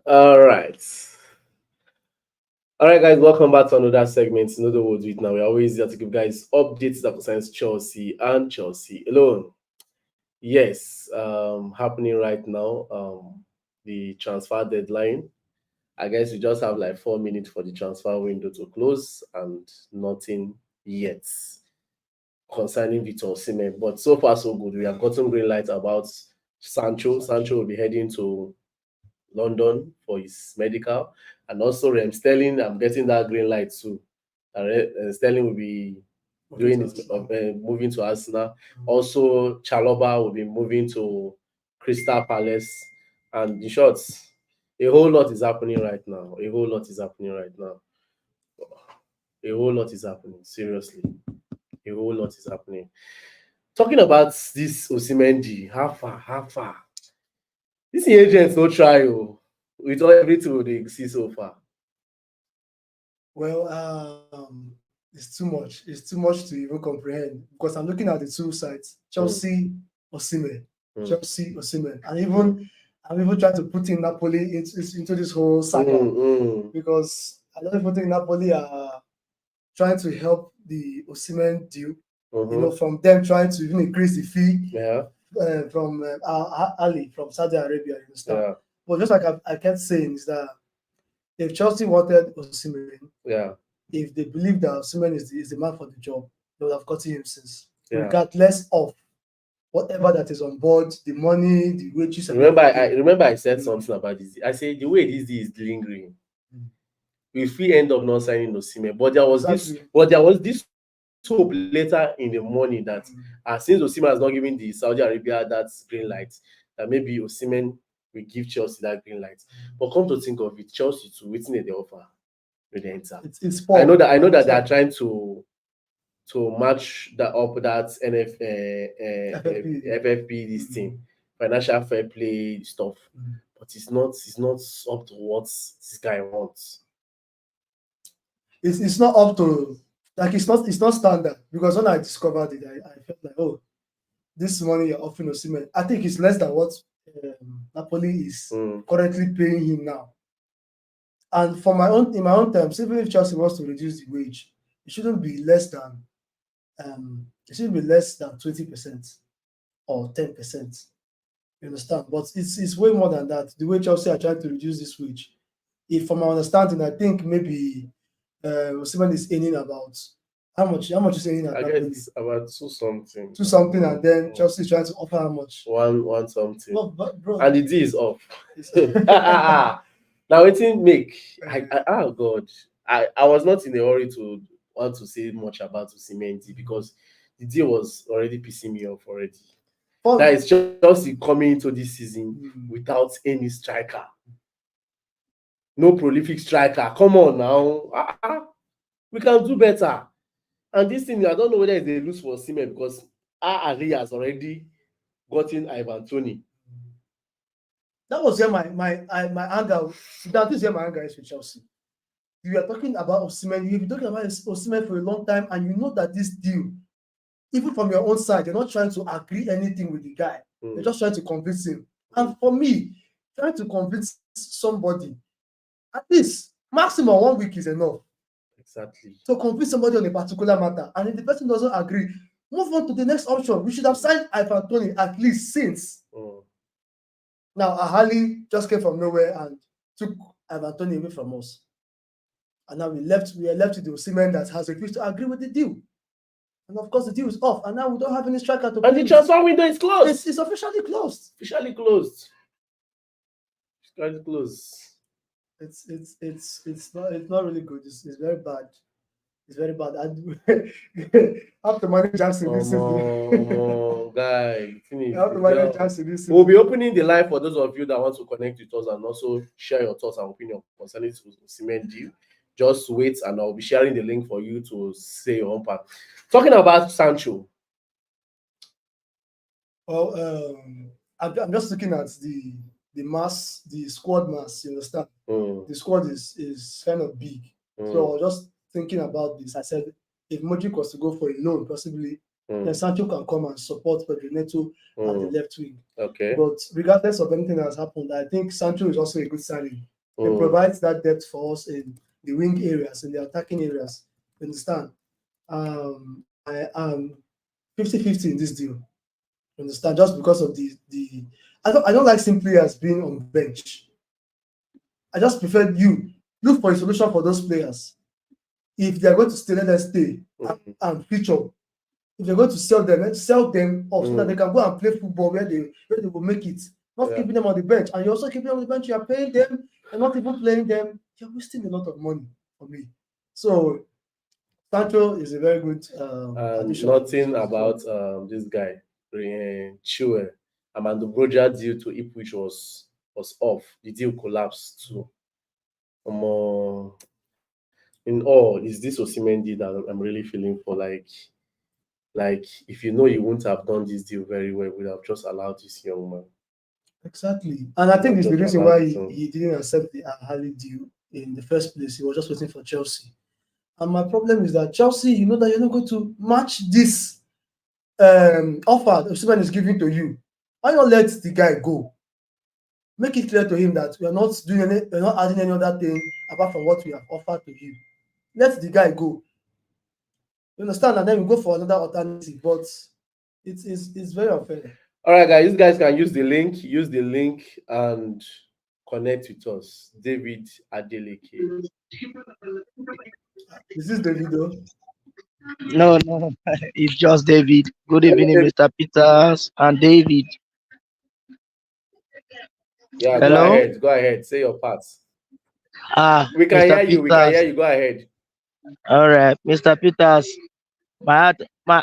All right. All right, guys, welcome back to another segment. In other words, with now we're always here to give guys updates that concerns Chelsea and Chelsea alone. Yes, happening right now. The transfer deadline. I guess we just have like 4 minutes for the transfer window to close and nothing yet concerning Victor Osimhen. But so far so good. We have gotten green light about Sancho. Sancho will be heading to London for his medical, and also Sterling. I'm getting that green light too. Sterling will be doing his moving to Arsenal. Also, Chalobah will be moving to Crystal Palace. And in short, a whole lot is happening right now. A whole lot is happening right now. A whole lot is happening. Seriously, a whole lot is happening. Talking about this Osimhen, how far? How far? This agents no try with all everything they see so far. Well, it's too much. It's too much to even comprehend because I'm looking at the two sides: Chelsea, Osimhen, Chelsea, Osimhen, and even I'm even trying to put in Napoli into this whole saga because a lot of people think Napoli are trying to help the Osimhen deal. From them trying to even increase the fee. From Ali from Saudi Arabia, you understand? Yeah. But just like I kept saying, is that if Chelsea wanted Osimhen, if they believe that Osimhen is the man for the job, they would have gotten him since, regardless of whatever that is on board, the money, the wages. Remember, I said something about this. I said the way this is lingering, if we end up not signing Osimhen, but there was this hope later in the morning that since Osimhen has not given the Saudi Arabia that green light, that maybe Osimhen will give Chelsea that green light. But come to think of it, Chelsea to waiting at the offer with the enter. I know that they are trying to match that up that FFP this thing, financial fair play stuff, but it's not up to what this guy wants. It's not up to it's not standard, because when I discovered it, I felt like, oh, this money you're offering Osimhen, I think it's less than what Napoli is currently paying him now. And in my own terms, even if Chelsea wants to reduce the wage, it shouldn't be less than 20% or 10%. You understand? But it's way more than that. The way Chelsea are trying to reduce this wage, if from my understanding, I think maybe Osimhen is earning about how much is earning at I guess about two something, and then Chelsea is trying to offer how much? One something. Well, bro, and the D is off. Now it make oh God, I was not in a hurry to want to say much about Osimhen because the deal was already pissing me off already. That is Chelsea coming into this season without any striker, no prolific striker. Come on now, we can do better. And this thing, I don't know whether they lose for Osimhen because Ari has already gotten Ivan Toney. That was where my anger. That is where my anger is with Chelsea. You are talking about Osimhen. You've been talking about Osimhen for a long time, and you know that this deal, even from your own side, you're not trying to agree anything with the guy. You're just trying to convince him. And for me, trying to convince somebody, at least maximum 1 week is enough. Exactly. To convince somebody on a particular matter, and if the person doesn't agree, move on to the next option. We should have signed Ivan Toney at least since. Now Ahali just came from nowhere and took Ivan Toney away from us, and now we are left with the Osimhen that has refused to agree with the deal. And of course, the deal is off, and now we don't have any striker to. And the transfer window is closed. It's officially closed. Officially closed. Officially closed. It's not really good. It's very bad. It's very bad. And I have to manage Jackson this season. Guy, I have to manage Jackson this season. We'll be opening the line for those of you that want to connect with us and also share your thoughts and opinion concerning Osimhen deal. Just wait, and I'll be sharing the link for you to say your own part. Talking about Sancho. Well, I'm just looking at the squad mass. You understand? The squad is kind of big. So just thinking about this, I said if Modric was to go for a loan, possibly, then Sancho can come and support Pedro Neto at the left wing. Okay. But regardless of anything that has happened, I think Sancho is also a good signing He Mm, provides that depth for us in the wing areas, in the attacking areas. You understand? I am 50-50 in this deal. You understand? Just because of the I don't like seeing players being on bench. I just prefer you look for a solution for those players. If they are going to stay, let them stay mm, and feature. If they're going to sell them, let's sell them off so that they mm. can go and play football where they will make it. Not Yeah. keeping them on the bench. And you're also keeping them on the bench, you are paying them and not even playing them. You're wasting a lot of money for me. So Sancho is a very good And addition for this nothing season. about this guy, Chilwell. Amanda Broja deal to Ipswich was off. The deal collapsed too. Um, in all, is this Osimhen deal that I'm really feeling for? Like if you know you wouldn't have done this deal very well, would have just allowed this young man. Exactly. And I Would think have it's the just reason allowed why this he didn't accept the Harley deal in the first place. He was just waiting for Chelsea. And my problem is that Chelsea, you know that you're not going to match this offer that Osimhen is giving to you. Why not let the guy go? Make it clear to him that we're not adding any other thing apart from what we have offered to you. Let the guy go. You understand? And then we go for another alternative. But it's very unfair. All right, guys. You guys can use the link. Use the link and connect with us. David Adeleke. Is this the video? No, no, it's just David. Good Hello, evening, David. Mr. Peters and David. Yeah, go Hello. ahead. Go ahead. Say your parts. We can Mr. hear you. We can hear Peters. you. Go ahead. All right, Mr. Peters. My heart,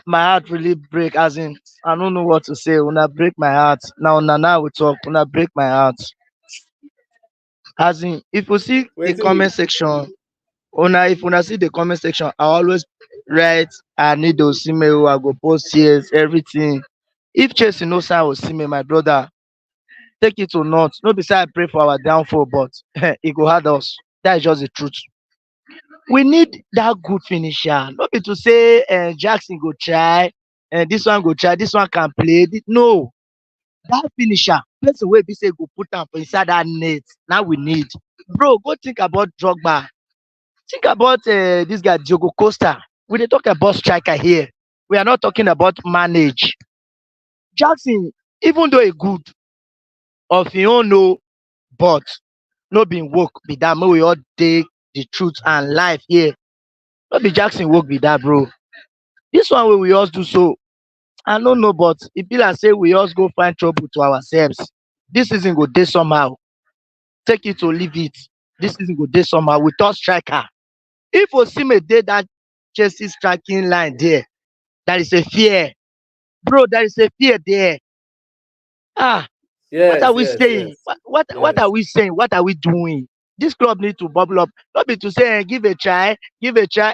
my heart really break. As in, I don't know what to say. Una break my heart. Now we talk. Una break my heart. As in, if you see the Wait till comment we. section, if una see the comment section, I always write. I need Osimhen. I go post here everything. If Chelsea no sign Osimhen, my brother, take it or not. No be say I pray for our downfall, but e go hard us. That is just the truth. We need that good finisher. No be to say Jackson go try, this one go try, this one can play. No, that finisher, person wey be say go put am for inside that net. Now we need. Bro, go think about Drogba. Think about this guy Diogo Costa. We dey talk about striker here. We are not talking about manage. Jackson, even though he good, of him own no, but no be work be that. Make we all take the truth and life here. No be Jackson work be that, bro. This one wey we all do so, I no know, but e be like say we all go find trouble to ourselves. This season go dey somehow. Take it or leave it. This season go dey somehow without striker. If Osimhen dey that Chelsea striking line there is a fear. Bro, there is a fear there. Ah, what are Yes, we yes, saying? yes, What are yes. we saying? What are we doing? This club need to bubble up. Not be to say give a try, give a try.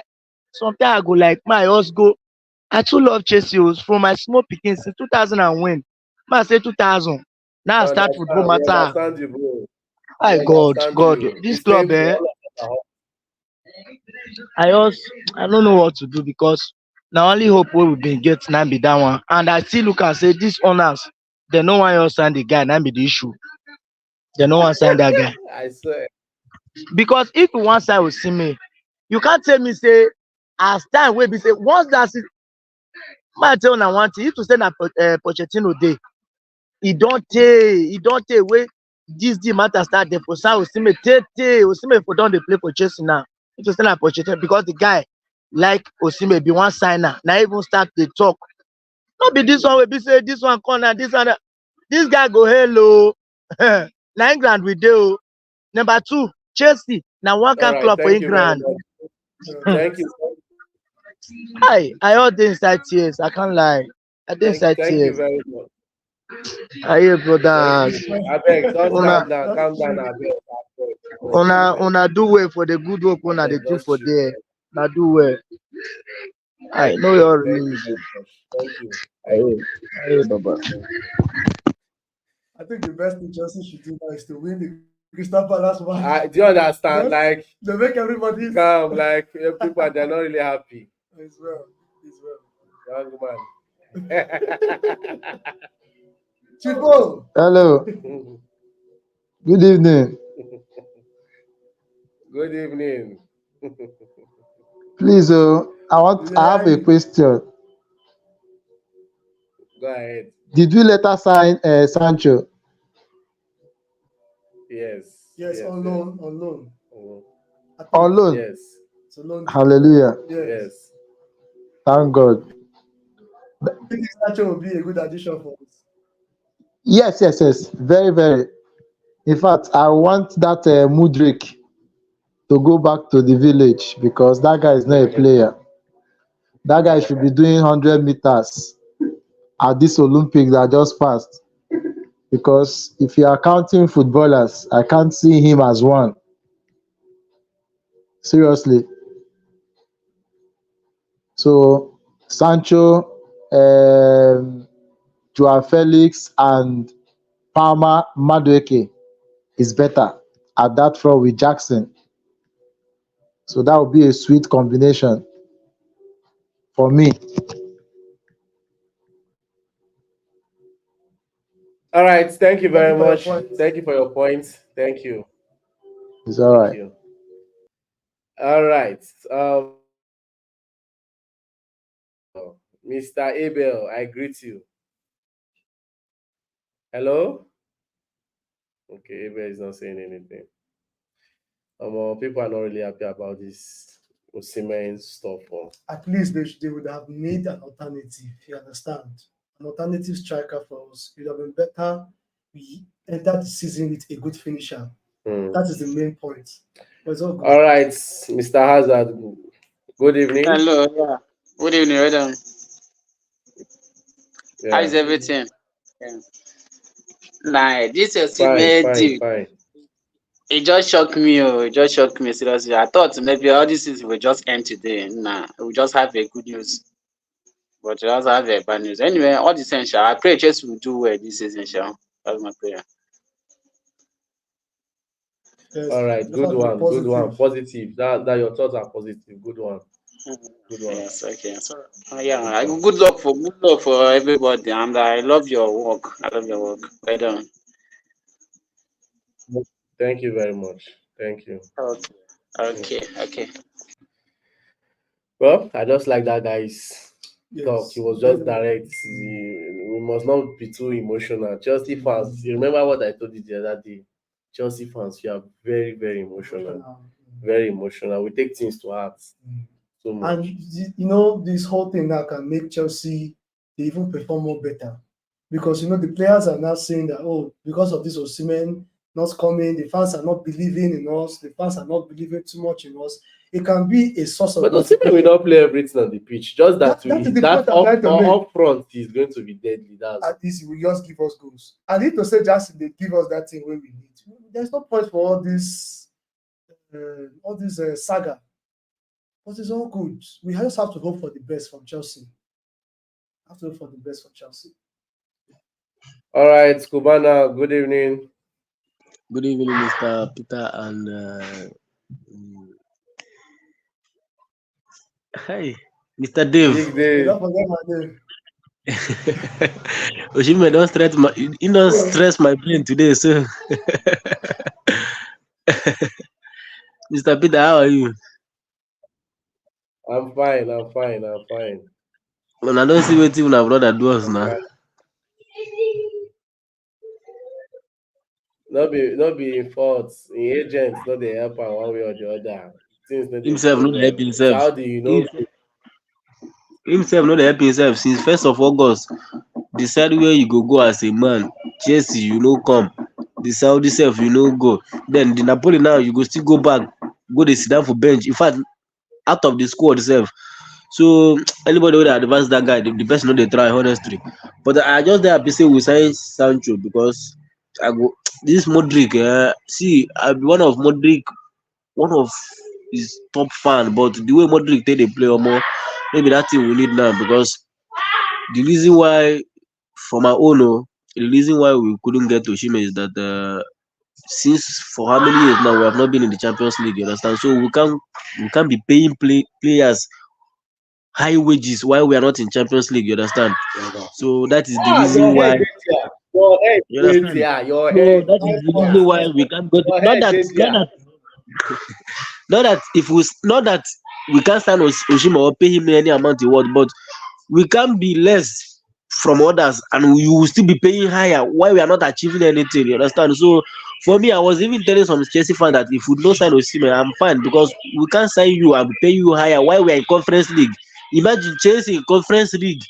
Sometimes I go like my us go. I too love Chelsea from my small pikin since 2000 and when. I say 2000. Now I I start football understand. We matter. understand you, bro. My We understand God, you. The this club, same for all of us. I just I don't know what to do because now only hope we been get now be that one. And I still look and say these owners, they no one else sign the guy, now be the issue. They no one sign that guy. I swear. Because if you want sign with me, you can't tell me say as time wey be say once that might tell una one thing, if to say na Pochettino dey, e don tey wey dis deal matter start dey for sign Osimhen tey Osimhen for don dey play for Chelsea now. If to say na Pochettino because the guy like Osimhen be wan sign am, na even start dey talk. No be dis one wey be say dis one come now, dis one dis guy go hail oo. Na England we dey oo. Number two, Chelsea na one All kind right. club for Thank you very England. much. um Thank you. I all dey inside tears, I can't lie. I dey inside Thank you tears. very much. I hear Thank brothers. you. I beg, just Una calm down. Calm down. I beg. una I beg. una do well for the good work I una dey beg. do Just for chill. there. Na do well. I know your Thank you release. very much. Thank you. I Thank hear you. I hear baba. I think the best thing Chelsea should do now is to win the Crystal Palace match. Do you understand? Just Like, to make everybody calm. Like, people, they're not really happy. as well. As well. Young man. Chipo, Hello, good evening. Good evening. Please, I have a Yeah, question. Go ahead. Did we later sign Sancho Yes, yes, yes, on yes. loan, on loan. Mhm. I on think loan? Yes, it's a loan deal. Hallelujah. Yes. yes. Thank God. I think Sancho will be a good addition for us. Yes, yes, yes. Very, very. In fact, I want that Mudrik to go back to the village because that guy is not a player. That guy should be doing 100 meters at this Olympics that just passed. Because if you are counting footballers, I can't see him as one. Seriously. So Sancho, Joao Felix, and Palmer Madueke is better at that front with Jackson. So that would be a sweet combination for me. All right. Thank you Thank you very for your much. point. Thank you for your points. Thank you. It's all Thank right. you. All right. Mr. Abel, I greet you. Hello? Okay, Abel is not saying anything. People are not really happy about this Osimhen stuff. At least they would have made an alternative. You understand? An alternative striker for us. It would have been better. We entered the season with a good finisher. Hmm. That is the main point. But it's all good. All right, Mr. Hazard. Good evening. Hello, yeah. Good evening, madam. How Yeah, is everything? Yeah. Nah, this your fine, Osimhen fine, deal. fine. It just shocked me. Oh, it just shocked me seriously. I thought maybe all this is will just end today. Nah, we just have a good news, but we also have a bad news. Anyway, all the same, sha. I pray Chelsea will do well this season, sha. That's my prayer. Yes, All right, just good have to be one, good one. positive. Positive. That your thoughts are positive. Good one, Mhm. good one, Yes, okay. So, yeah, good one. good luck for everybody, and I love your work. I love your work. Well done. Thank you very much. Thank you. Okay, Thank okay, you. okay. Well, I just like that guy's talk. He Yes, was very just well. direct. We must not be too emotional. Chelsea fans, you remember what I told you the other day? Chelsea fans, you are very, very emotional. Emotional. Very emotional. We take things to heart Mm. so And much. this whole thing now can make Chelsea they even perform more better because the players are now saying that because of this Osimhen not coming, the fans are not believing in us, the fans are not believing too much in us. It can be a source of But Osimhen will motivation. not play everything on the pitch. Just That is the point I'm trying to make. up front is going to be deadly. That's At least he will just give us goals. And if to say just they give us that thing when we need, there's no point for all this saga. But it's all good. We just have to hope for the best from Chelsea. Have to hope for the best from Chelsea. all right, Kubana. Good evening. Good evening, Mr. Peter and hi, Mr. Dave. Big You day. don't forget my name. Oshime don't stress my brain today. So, Mr. Peter, how are you? I'm fine. I'm fine. I'm fine. When I don't see what even my brother do us I'm now. fine. Not be in fault. In agents, not they help am one way or the other. Things not they Himself go not dey help well. himself. Saudi, Himself not dey help himself since 1st of August. Decide where you go as a man. Chelsea, you no come. The Saudi self, you no go. Then the Napoli now, you go still go back, go dey sit down for bench. In fact, out of the squad itself. So anybody wey dey advance that guy, the person no dey try honestly. But I just dey happy say we sign Sancho because I go this Modric. See, I be one of his top fan, but the way Modric take dey play, maybe that thing we need now because the reason why for my own, the reason why we couldn't get Osimhen is that since for how many years now we have not been in the Champions League, you understand? So we can't be paying players high wages while we are not in Champions League, you understand? So that is the your reason head why, dey there. Your head you dey understand? there. Your So head that is dey Nice the point. reason there. why Nice we point. can't go. Your Not head that, dey not there. that, not that we can't sign Osimhen or pay him any amount he wants, but we can't be less from others and we will still be paying higher while we are not achieving anything. You understand? So for me, I was even telling some Chelsea fans that if we don't sign Osimhen, I'm fine because we can't sign you and pay you higher while we are in Conference League. Imagine Chelsea in Conference League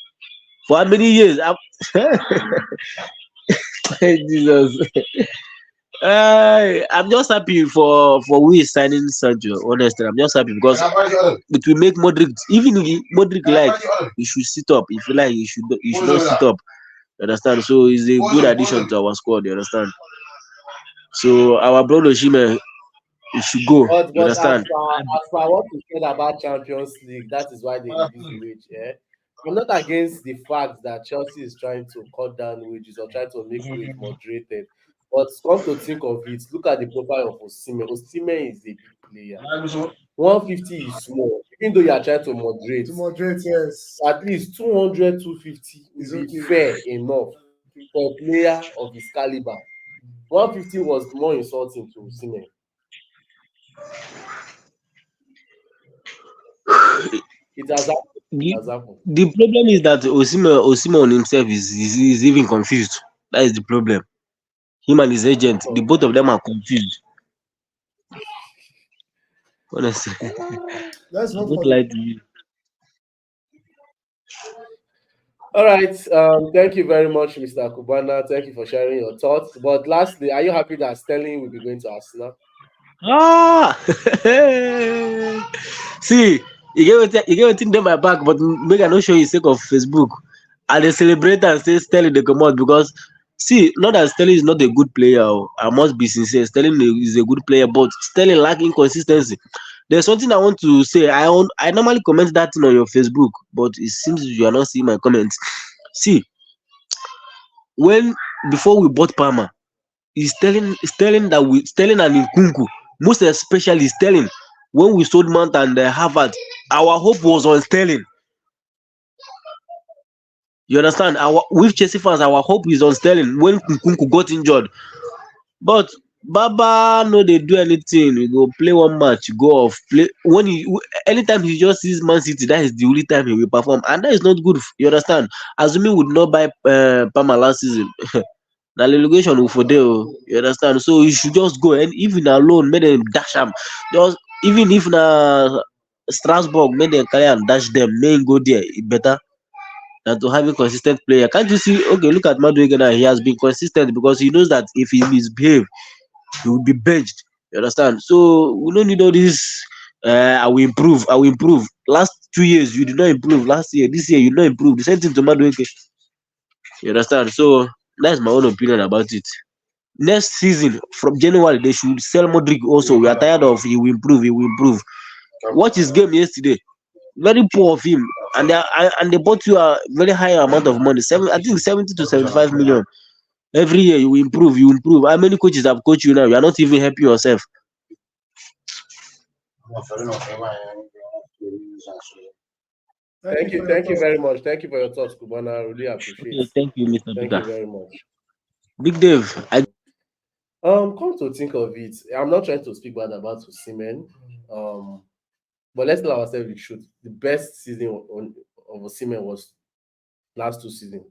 for how many years? Jesus. I'm just happy for we signing Sancho. Honestly, I'm just happy because it will make Modric, even if Modric like, he should sit up. If you like, he should not sit up. You understand? So he's a good addition to our squad. You understand? So our brother Osimhen, he should go. You But understand? as per what you said about Champions League, that is why they reduce the wage. Yeah? I'm not against the fact that Chelsea is trying to cut down wages or try to make wage moderated. But come to think of it, look at the profile of Osimhen. Osimhen is a big player. 150 is small. Even though you are trying to moderate, To moderate, yes. at least 200, 250 It's will be okay. fair enough for a player of his caliber. 150 was more insulting to Osimhen. It has happened. It The, has happened. the problem is that Osimhen himself is even confused. That is the problem. Him and his agent, the both of them are confused. Honestly, Let's I vote won't for the lie to you. All right. Thank you very much, Mr. Kubana. Thank you for sharing your thoughts. But lastly, are you happy that Sterling will be going to Arsenal? Ah, see, you get wetin dey my back, but make I no show you sake of Facebook. I dey celebrate and say Sterling dey comot because see, not that Sterling is not a good player. Oh, I must be sincere. Sterling is a good player, but Sterling lack inconsistency. There's something I want to say. I normally comment that thing on your Facebook, but it seems you are not seeing my comments. See, when before we bought Palmer, is Sterling and Nkunku, most especially Sterling. When we sold Mount and Harvard, our hope was on Sterling. You understand? Our with Chelsea fans, our hope is on Sterling when Nkunku got injured. But Baba no dey do anything. He go play one match, go off. Play when anytime he just sees Man City, that is the only time he will perform, and that is not good. You understand? Assuming we would not buy Palmer last season, na relegation we for there. You understand? So you should just go, and even alone, make them dash am. Just even if na Strasbourg, make them carry and dash them. Make him go there. E better than to have a consistent player. Can't you see? Okay, look at Madueke now. He has been consistent because he knows that if he misbehave, he will be benched. You understand? So we don't need all this. I will improve. I will improve. Last 2 years you did not improve. Last year, this year you did not improve. The same thing to Madueke. You understand? So that's my own opinion about it. Next season, from January, they should sell Modric also. We are tired of he will improve. He will improve. Watch his game yesterday. Very poor of him, and they bought you a very high amount of money. I think 70 to 75 million. Every year you will improve. You improve. How many coaches have coached you now? You are not even helping yourself. Thank you for your Thank you thoughts. very much. Thank you for your thoughts, Kubana. I really appreciate. Okay, thank you, Mr. Thank Peter. you very much. Big Dave, Come to think of it, I'm not trying to speak bad about Osimhen. But let's tell ourselves the truth. The best season of Osimhen was last 2 seasons.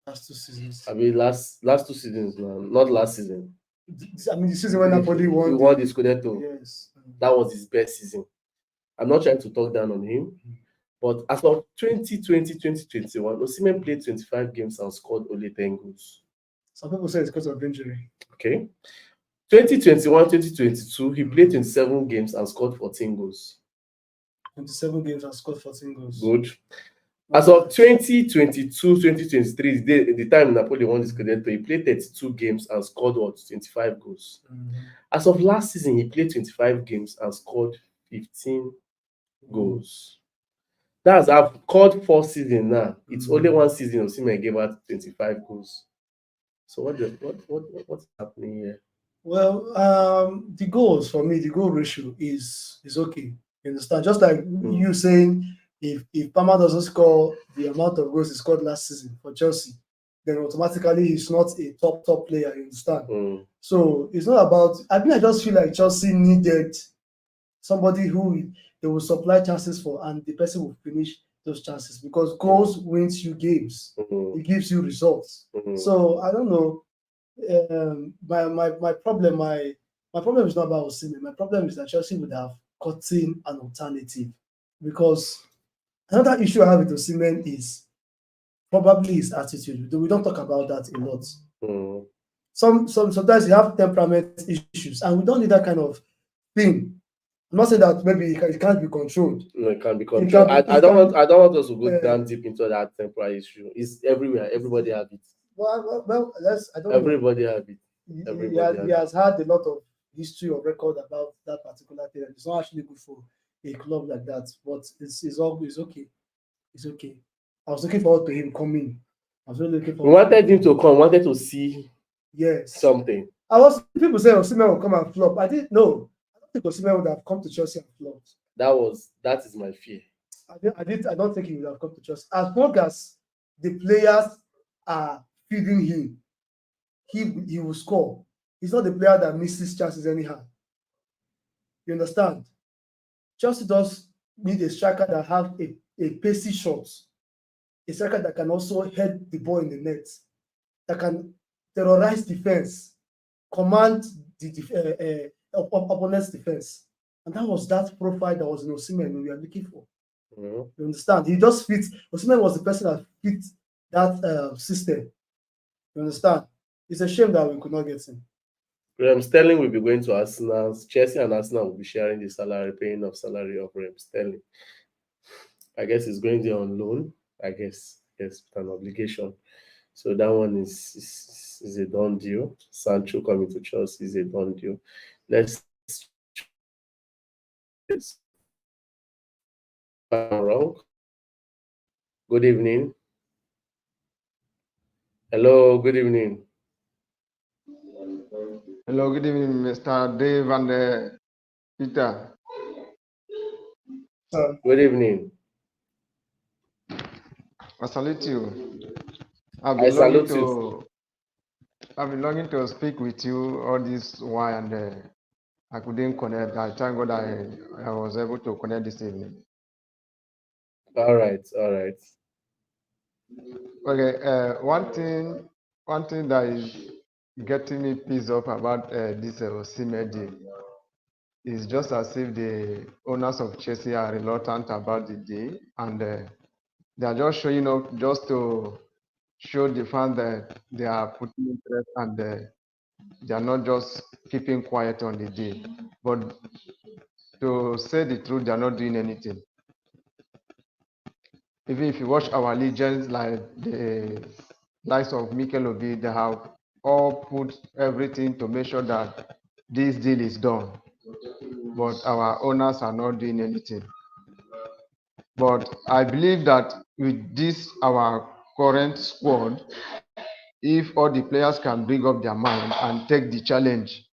Last 2 seasons. I mean, last 2 seasons now, not last season. I mean, the season when Napoli He won. won the Scudetto. Yes. That was his best season. I'm not trying to talk down on him, but as of 2020-2021, Osimhen played 25 games and scored only 10 goals. Some people say it's because of injury. Okay. 2021-2022, he played 27 games and scored 14 goals. 27 games and scored 14 goals. Good. As of 2022-2023, the time Napoli won the Scudetto, he played 32 games and scored 25 goals. As of last season, he played 25 games and scored 15 goals. That's I've called 4 seasons now. It's only 1 season Osimhen gave out 25 goals. So what's happening here? Well, the goals for me, the goal ratio is okay. You understand? Just like you saying, if Palmer doesn't score the amount of goals he scored last season for Chelsea, then automatically he's not a top player. You understand? So it's not about. I just feel like Chelsea needed somebody who they will supply chances for, and the person will finish those chances because goals wins you games. Mm-hmm. It gives you results. Mm-hmm. So I don't know. My problem is not about Osimhen. My problem is that Chelsea would have gotten an alternative because another issue I have with Osimhen is probably his attitude. We don't talk about that a lot. Mm-hmm. Sometimes you have temperament issues, and we don't need that kind of thing. I'm not saying that maybe it can't be controlled. No, it can be It controlled. can be, I it don't can want I don't want us to go uh, down deep into that temporary issue. It's everywhere. Everybody have it. well, I don't know. Everybody have it. Everybody He have it. has had a lot of history or record about that particular thing. It's not actually good for a club like that, but it's okay. It's okay. I was looking forward to him coming. I was really looking We forward. wanted him to come. Wanted to see Yes. something. I was people say Osimhen will come and flop. I didn't know. I don't think Osimhen would have come to Chelsea and flopped. That is my fear. I don't think he would have come to Chelsea. As long as the players are feeding him, he will score. He's not the player that misses chances anyhow. You understand? Chelsea does need a striker that have a pacey shot, a striker that can also head the ball in the net, that can terrorize defense, command the opponent's defense. And that was that profile that was in Osimhen we were looking for. Mm-hmm. You understand? He just fits. Osimhen was the person that fit that system. You understand? It's a shame that we could not get him. Sterling will be going to Arsenal. Chelsea and Arsenal will be sharing the salary, paying of salary of Sterling. I guess he's going there on loan. I guess yes, with an obligation. So that one is a done deal. Sancho coming to Chelsea is a done deal. Let's wrong. Good evening. Hello, good evening. Hello, good evening, Mr. Dave and Peter. Good evening. I salute you. I've I been longing salute you. to I've been longing to speak with you all this while, and I couldn't connect. I thank God I was able to connect this evening. All right, all right. Okay, one thing that is getting me pissed off about this Osimhen deal is just as if the owners of Chelsea are reluctant about the deal, and they are just showing up just to show the fans that they are putting interest, and they are not just keeping quiet on the deal. But to say the truth, they are not doing anything. Even if you watch our legends like the likes of Mikel Obi, they have all put everything to make sure that this deal is done. But our owners are not doing anything. But I believe that with this, our current squad, if all the players can bring up their mind and take the challenge,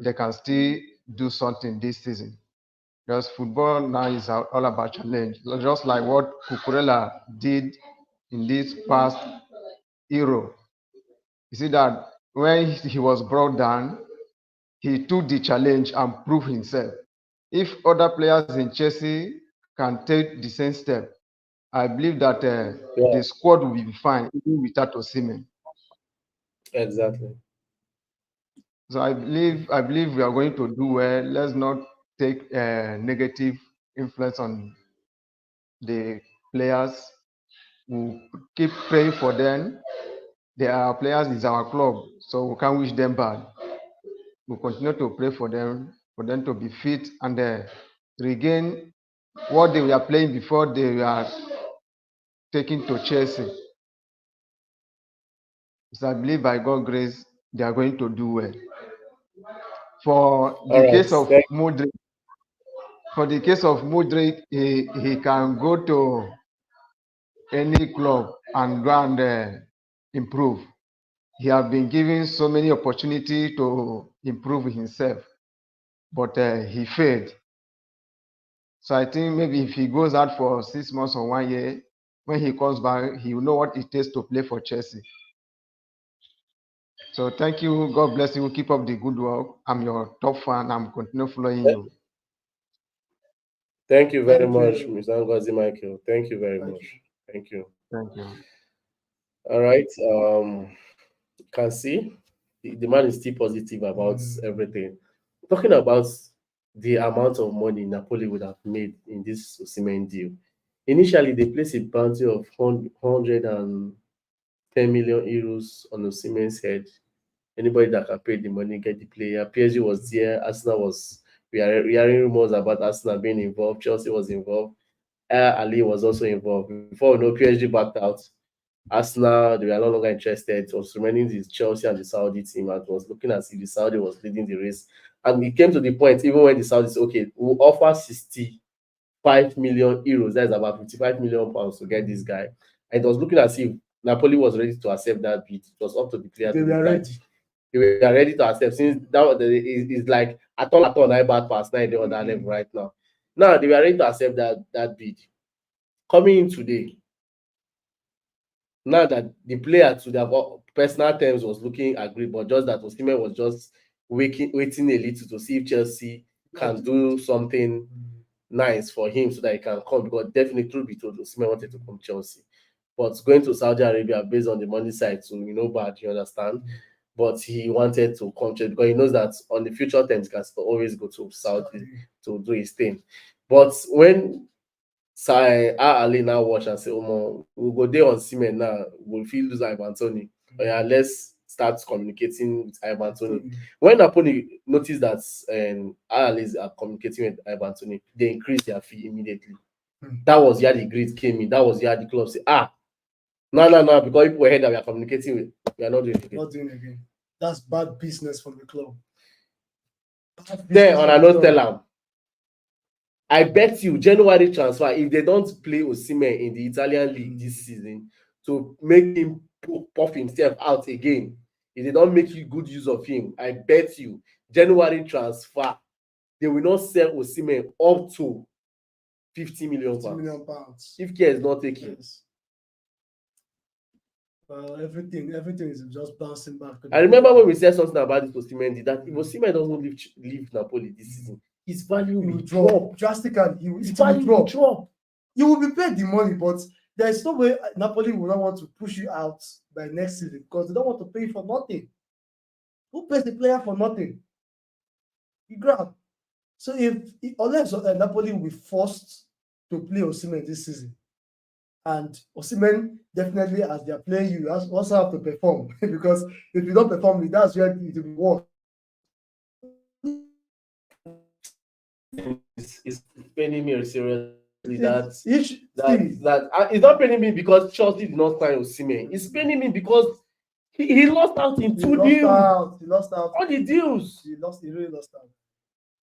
they can still do something this season. Because football now is all about challenge. Just like what Cucurella did in this past Euro. You see that when he was brought down, he took the challenge and proved himself. If other players in Chelsea can take the same step, I believe that Yeah, the squad will be fine even without Osimhen. exactly. So I believe we are going to do well. Let's not take negative influence on the players. We keep praying for them. They are players, is our club, so we can't wish them bad. We continue to pray for them to be fit and regain what they were playing before they were taken to Chelsea. So I believe by God's grace they are going to do well. For All the right. case of Modric, he can go to any club and go and improve. He has been given so many opportunities to improve himself, but he failed. So I think maybe if he goes out for 6 months or 1 year, when he comes back, he will know what it takes to play for Chelsea. So thank you. God bless you. Keep up the good work. I'm your top fan. I'm continue following you. Thank you very Thank you, much, everyone. Mr. Ngozi Michael. Thank you very Thank much. you. Thank you. Thank you. All right. Can see the man is still positive about Mm. everything. Talking about the amount of money Napoli would have made in this Osimhen deal. Initially, they placed a bounty of 110 million euros on Osimhen's head. Anybody that can pay the money, get the player. PSG was there. Arsenal was. We are hearing rumors about Arsenal being involved. Chelsea was involved. Ali was also involved. Before we know, PSG backed out. Arsenal, they were no longer interested. It was remaining the Chelsea and the Saudi team, and it was looking as if the Saudi was leading the race. And it came to the point, even when the Saudis, okay, we'll offer 65 million euros, that's about 55 million pounds to get this guy. And it was looking as if Napoli was ready to accept that bid. It was up to the player They to were decide. ready. They were ready to accept since is like at all, I bad pass now the other level right now. Now they were ready to accept that bid. Coming in today, now that the player to their personal terms was looking agreed, but just that Osimhen was just waiting a little to see if Chelsea can do something nice for him so that he can come. Because definitely, truth be told, Osimhen wanted to come Chelsea, but going to Saudi Arabia based on the money side, so bad, you understand. But he wanted to come Chelsea because he knows that on the future terms, he can always go to Saudi to do his thing. But when Ali now watch and say, "Oh, we'll go there on Seamen now. We'll feel lose Ivan Tony. Oh, yeah, let's start communicating with Ivan Tony." When Napoli noticed that Ali's are communicating with Ivan Tony, they increased their fee immediately. That was where the greed came in. That was where the club said, no, because people heard that we are communicating with, we are not doing it again. Not doing again. That's bad business from the club. Then, on another tell them, I bet you January transfer, if they don't play Osimhen in the Italian league this season to make him puff himself out again, if they don't make you good use of him, I bet you January transfer, they will not sell Osimhen up to 50 million pounds. If care is not taken. Yes. Everything is just bouncing back. I remember when we said something about this Osimhen, that if Osimhen doesn't leave Napoli this season, his value will drop drastically. His value will drop. You will be paid the money, but there is no way Napoli will not want to push you out by next season because they don't want to pay you for nothing. Who pays the player for nothing? You grab. So unless Napoli will be forced to play Osimhen this season, and Osimhen definitely, as they are playing you, also have to perform because if you don't perform, that's where it will be worse. It's paining me seriously It's not paining me because Chelsea did not sign Osimhen. It's paining me because he lost out in two deals. He lost out. All the deals. He really lost out.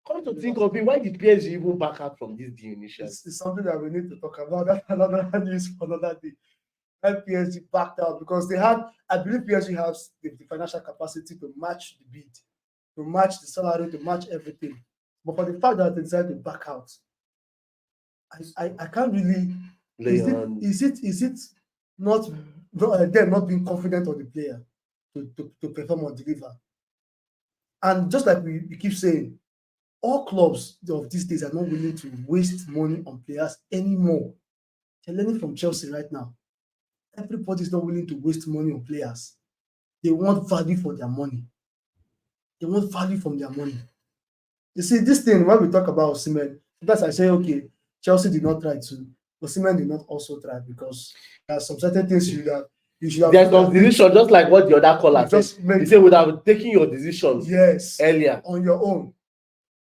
Come to think of it, why did PSG even back out from this deal initially? It's something that we need to talk about. That's another news for another day. And PSG backed out because I believe PSG has the financial capacity to match the bid, to match the salary, to match everything. But for the fact that they decided to back out, I can't really. Is it not them not being confident on the player to perform or deliver? And just like we keep saying, all clubs of these days are not willing to waste money on players anymore. They're learning from Chelsea right now. Everybody's not willing to waste money on players. They want value for their money. They want value from their money. You see, this thing, when we talk about Osimhen, that's I say, okay, Chelsea did not try to. Osimhen did not also try because there are some certain things you should have. There's some decision, just like what the other caller said. He said, would have taken your decisions earlier. On your own.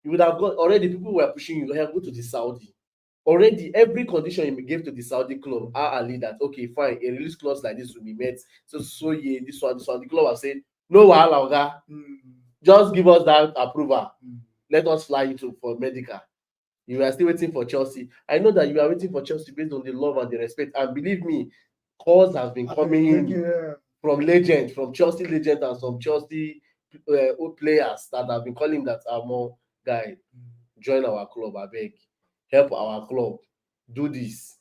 You would have got already, people were pushing you, go to the Saudi. Already, every condition you gave to the Saudi club are Ali that, okay, fine, a release clause like this will be met. So yeah, this one. The club have said, no, Oga, just give us that approval. Let us fly you for medical. You are still waiting for Chelsea. I know that you are waiting for Chelsea based on the love and the respect. And believe me, calls have been coming in from legends, from Chelsea legends and some Chelsea players that have been calling that more guy, join our club, I beg. Help our club do this.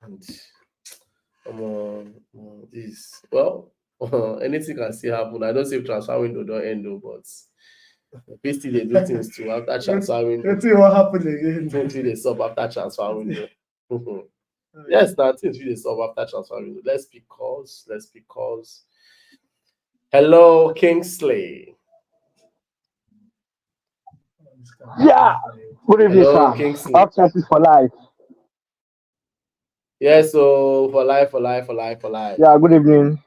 And this, well, anything can still happen. I don't say transfer window don't end though, but Basically, they do things too after transfer window. Let's see what happened again. Things we they sub after transfer window. Mhm. Oh, yeah. Yes, now things we they sub after transfer window. Let's pick calls. Let's pick calls. Hello, Kingsley. Oh, this can be Yeah. fun for you. Good evening, Hello, sir. Kingsley. Up chances for life. Yes, so for life, for life, for life, for life. Yeah. Good evening,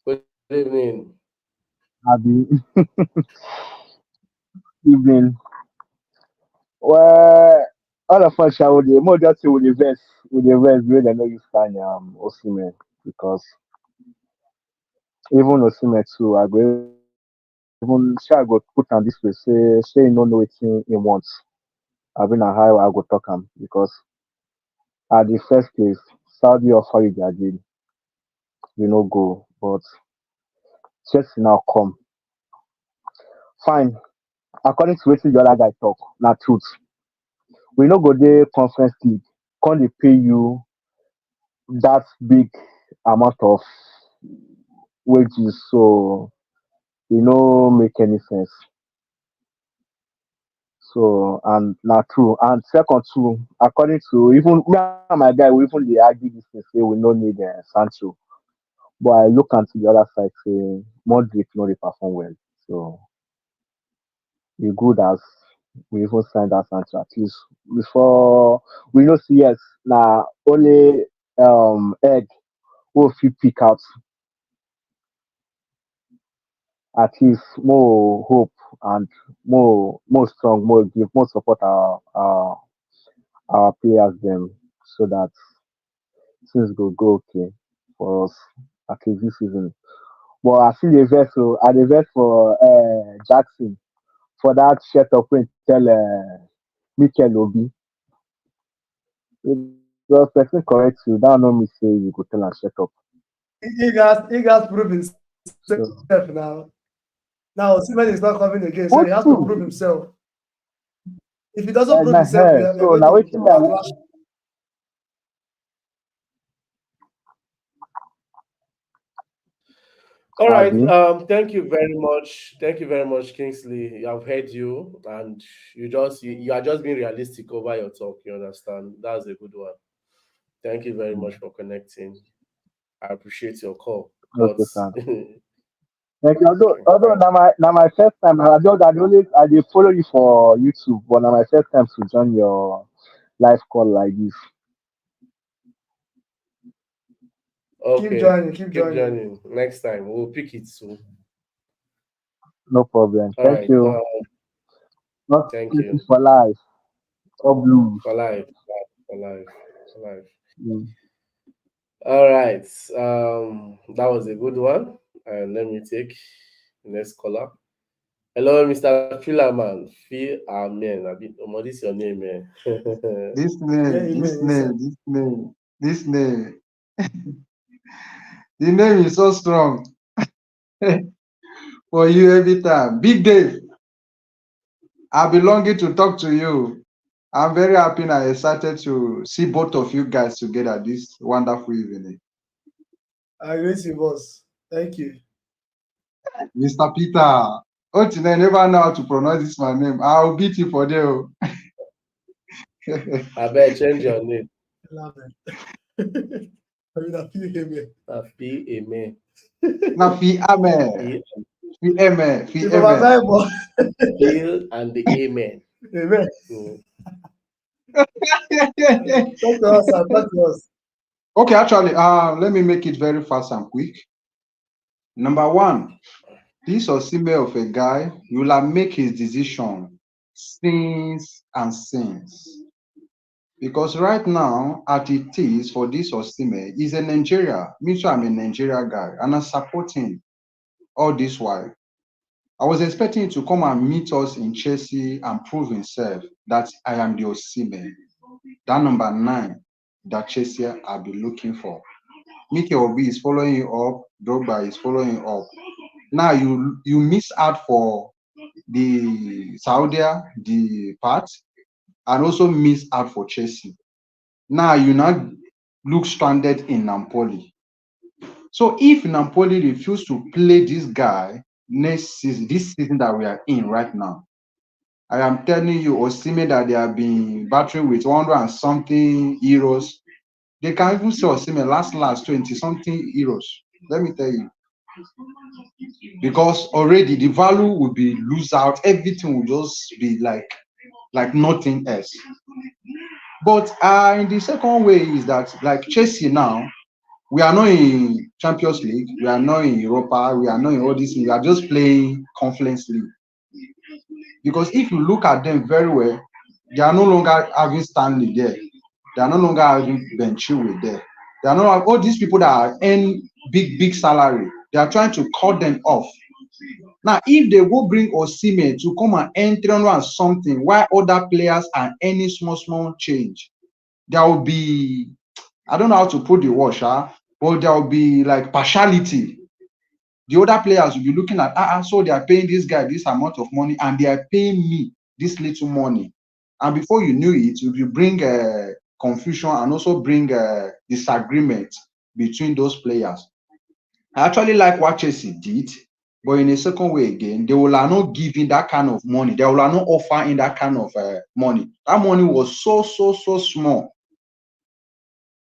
Good evening. Abby. Evening. Well, all of us shall the more just with the rest where they know you find Osimhen because even Osimhen too, I go even shall go put on this way say you no know wetin he wants. I been a how I go talk him because at the first place Saudi offer you their deal, you no go, but Chelsea now come. Fine, according to wetin the other guy talk, na truth. We no go dey conference league, come dey pay you that big amount of wages, so e no make any sense. So and na true. And second too, according to even me and my guy, we even dey argue this thing say we no need Sancho. But I look am to the other side say Modric no dey perform well. So e good as we even sign that Sancho at least before we know say yes na only egg wey we fit pick out at least more hope and more strong, more give, more support our players them so that things go okay for us at least this season. But I see the vessel at the vex for Jackson for that shirt up when tell Mikel Obi. Because person correct you, that no me say you go tell and shut up. He got prove himself So now. Now Osimhen is not coming again, so he has to what prove true? himself. If he doesn't prove Na himself, we are so going now to waiting that backlash. All right. Abi. Thank you very much. Thank you very much, Kingsley. I've heard you, and you are just being realistic over your talk. You understand? That's a good one. Thank you very much for connecting. I appreciate your call. But Okay, sir. Thank you. Although thank you. now my first time, I dey follow you for YouTube, but now my first time to join your live call like this. Keep Okay, joining, keep keep joining. joining. Next time we'll pick it soon. No problem. All Thank right. you. Not Thank this is you. for life. All blues. For life. For life. For life. Mm. All right. That was a good one. And let me take the next caller. Hello, Mr. Philaman. Amen. This is your name, man. This Yeah, name, this amen, name, inside. this name, this name. The name is so strong for you every time. Big Dave, I be longing to talk to you. I'm very happy and excited to see both of you guys together this wonderful evening. I agree, you, boss. Thank you. Mr. Peter, until I never know how to pronounce this my name. I'll beat you for there. Oh. I better change your name. Love it. I mean, I feel amen. Amen. Na fi ame, Feel, fi eme, fi If I'm a eme. Bible, feel and the amen. amen. Mm. Talk to us, and talk to us. Okay, actually, let me make it very fast and quick. Number one, this Osimhen of a guy will have make his decision since. Because right now, at it is for this Osimhen, he's a Nigeria. Me too, I'm a Nigeria guy, and I support him all this while. I was expecting him to come and meet us in Chelsea and prove himself that I am the Osimhen. That number nine that Chelsea have been looking for. Mikel Obi is following you up. Drogba is following you up. Now you miss out for the Saudi, the part, and also miss out for Chelsea. Now you now look stranded in Napoli. So if Napoli refuse to play this guy, next season, this season that we are in right now. I am telling you, Osimhen, that they have been battering with 100 and something euros. They can even say Osimhen last 20 something euros. Let me tell you. Because already the value will be lose out, everything will just be like nothing else. But in the second way is that like Chelsea now, we are not in Champions League, we are not in Europa, we are not in all this, we are just playing Conference League. Because if you look at them very well, they are no longer having Stanley there. They are no longer having Ben Chilwell there. They are not all these people that are earn big salary. They are trying to cut them off. Now, if they will bring Osimhen to come and earn 300 and something, while other players are earning small change, there will be, I don't know how to put the word, but there will be like partiality. The other players will be looking at, so they are paying this guy this amount of money, and they are paying me this little money. And before you knew it, you will bring confusion and also bring disagreement between those players. I actually like what Chelsea did, but in a second way again, they will not giving that kind of money. They will not offering that kind of money. That money was so small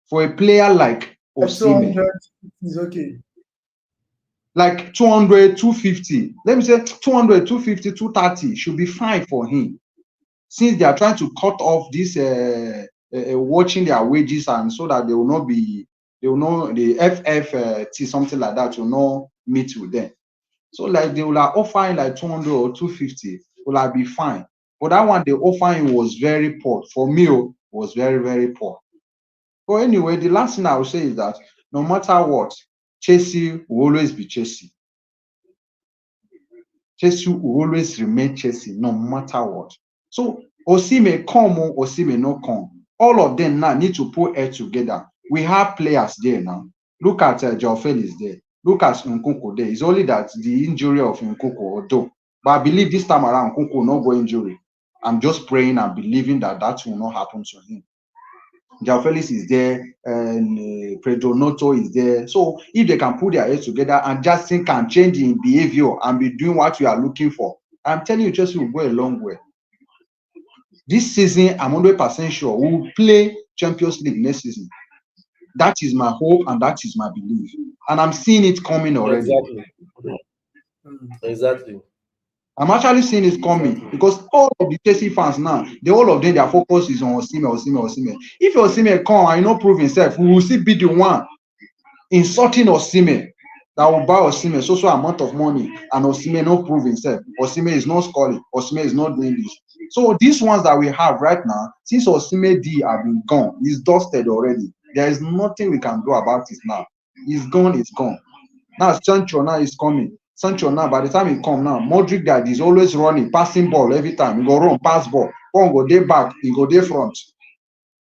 for a player like Osimhen. 200 is okay. Like 200, 250. Let me say 200, 250, 230 should be fine for him. Since they are trying to cut off this watching their wages, and so that they will not be, they will not, the FFT, something like that, will not meet with them. So like they will offering like 200 or 250 will be fine. But that one they offering was very poor. For me, was very poor. But anyway, the last thing I will say is that no matter what, Chelsea will always be Chelsea. Chelsea will always remain Chelsea, no matter what. So Osimhen come or Osimhen no come. All of them now need to put head together. We have players there now. Look at Joao Felix there. Look at Nkunku there. It's only that the injury of Nkunku, although. But I believe this time around, Nkunku will not go injury. I'm just praying and believing that will not happen to him. Joao Felix is there, and Pedro Noto is there. So if they can put their heads together and Justin can change in behavior and be doing what we are looking for, I'm telling you, Chelsea will go a long way. This season, I'm 100% sure we will play Champions League next season. That is my hope and that is my belief. And I'm seeing it coming already. Exactly. I'm actually seeing it coming because all of the Chelsea fans now, all of them, their focus is on Osimhen. If Osimhen come and not prove himself, we will still be the one insulting Osimhen that will buy Osimhen so amount of money, and Osimhen not prove himself. Osimhen is not scoring. Osimhen is not doing this. So these ones that we have right now, since Osimhen D have been gone, he's dusted already. There is nothing we can do about it now. He's gone, it's gone. Now Sancho now is coming. Sancho now, by the time he come now, Modric that is always running, passing ball every time. He go run, pass ball. One go there back, he go there front.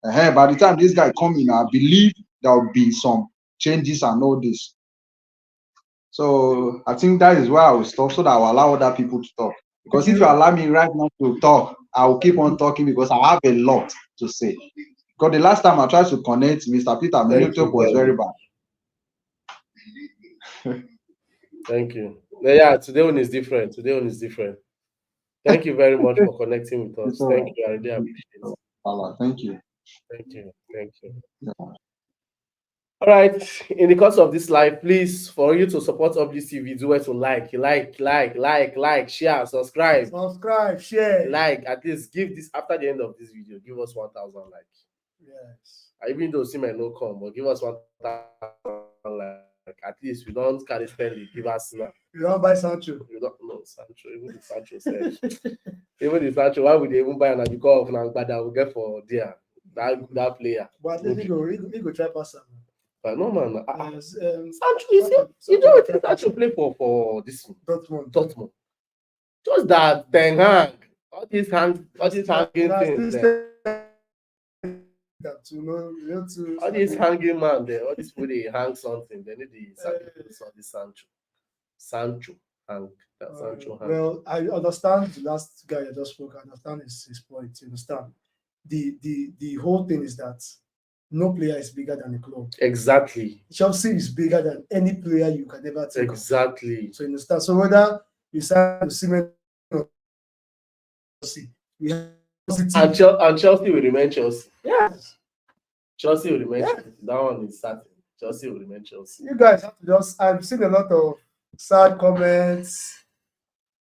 By the time this guy come in, I believe there will be some changes and all this. So I think that is why I will stop, so that I will allow other people to talk. Because if you allow me right now to talk, I will keep on talking because I have a lot to say. Because the last time I tried to connect, Mr. Peter, my network was very bad. Thank you. Yeah, today one is different. Thank you very much for connecting with us. Thank you. I really appreciate it. Thank you. Thank you. Yeah. All right. In the course of this live, please, for you to support Uplis TV, do it to like, share, subscribe, share, like. At least give this after the end of this video. Give us 1,000 likes. Yes. Even though Osimhen no come, but give us 1,000 likes. At least we don't carry Stanley. Give us now. You don't buy Sancho. You don't know Sancho. Even the Sancho said. Even the Sancho, why would they even buy an because of Nangbada we get for there that player? But he go try pass him. But no man. Sancho, you know what Sancho play for this Dortmund. Just that Ten Hag. All these hanging things there. All these hanging man there, all these people they hang something, they need the sacrifice of the Sancho hang. Sancho hang. Well, I understand the last guy I just spoke. I understand his point. You understand? The whole thing is that no player is bigger than the club. Exactly. Chelsea is bigger than any player you can ever take. Exactly. So you understand? So whether you sign Osimhen or Chelsea. We have And, positive. and Chelsea will remain Chelsea. Yes. Chelsea will remain Yeah. Chelsea. That one is certain. Chelsea will remain Chelsea. You guys have to just. I've seen a lot of sad comments.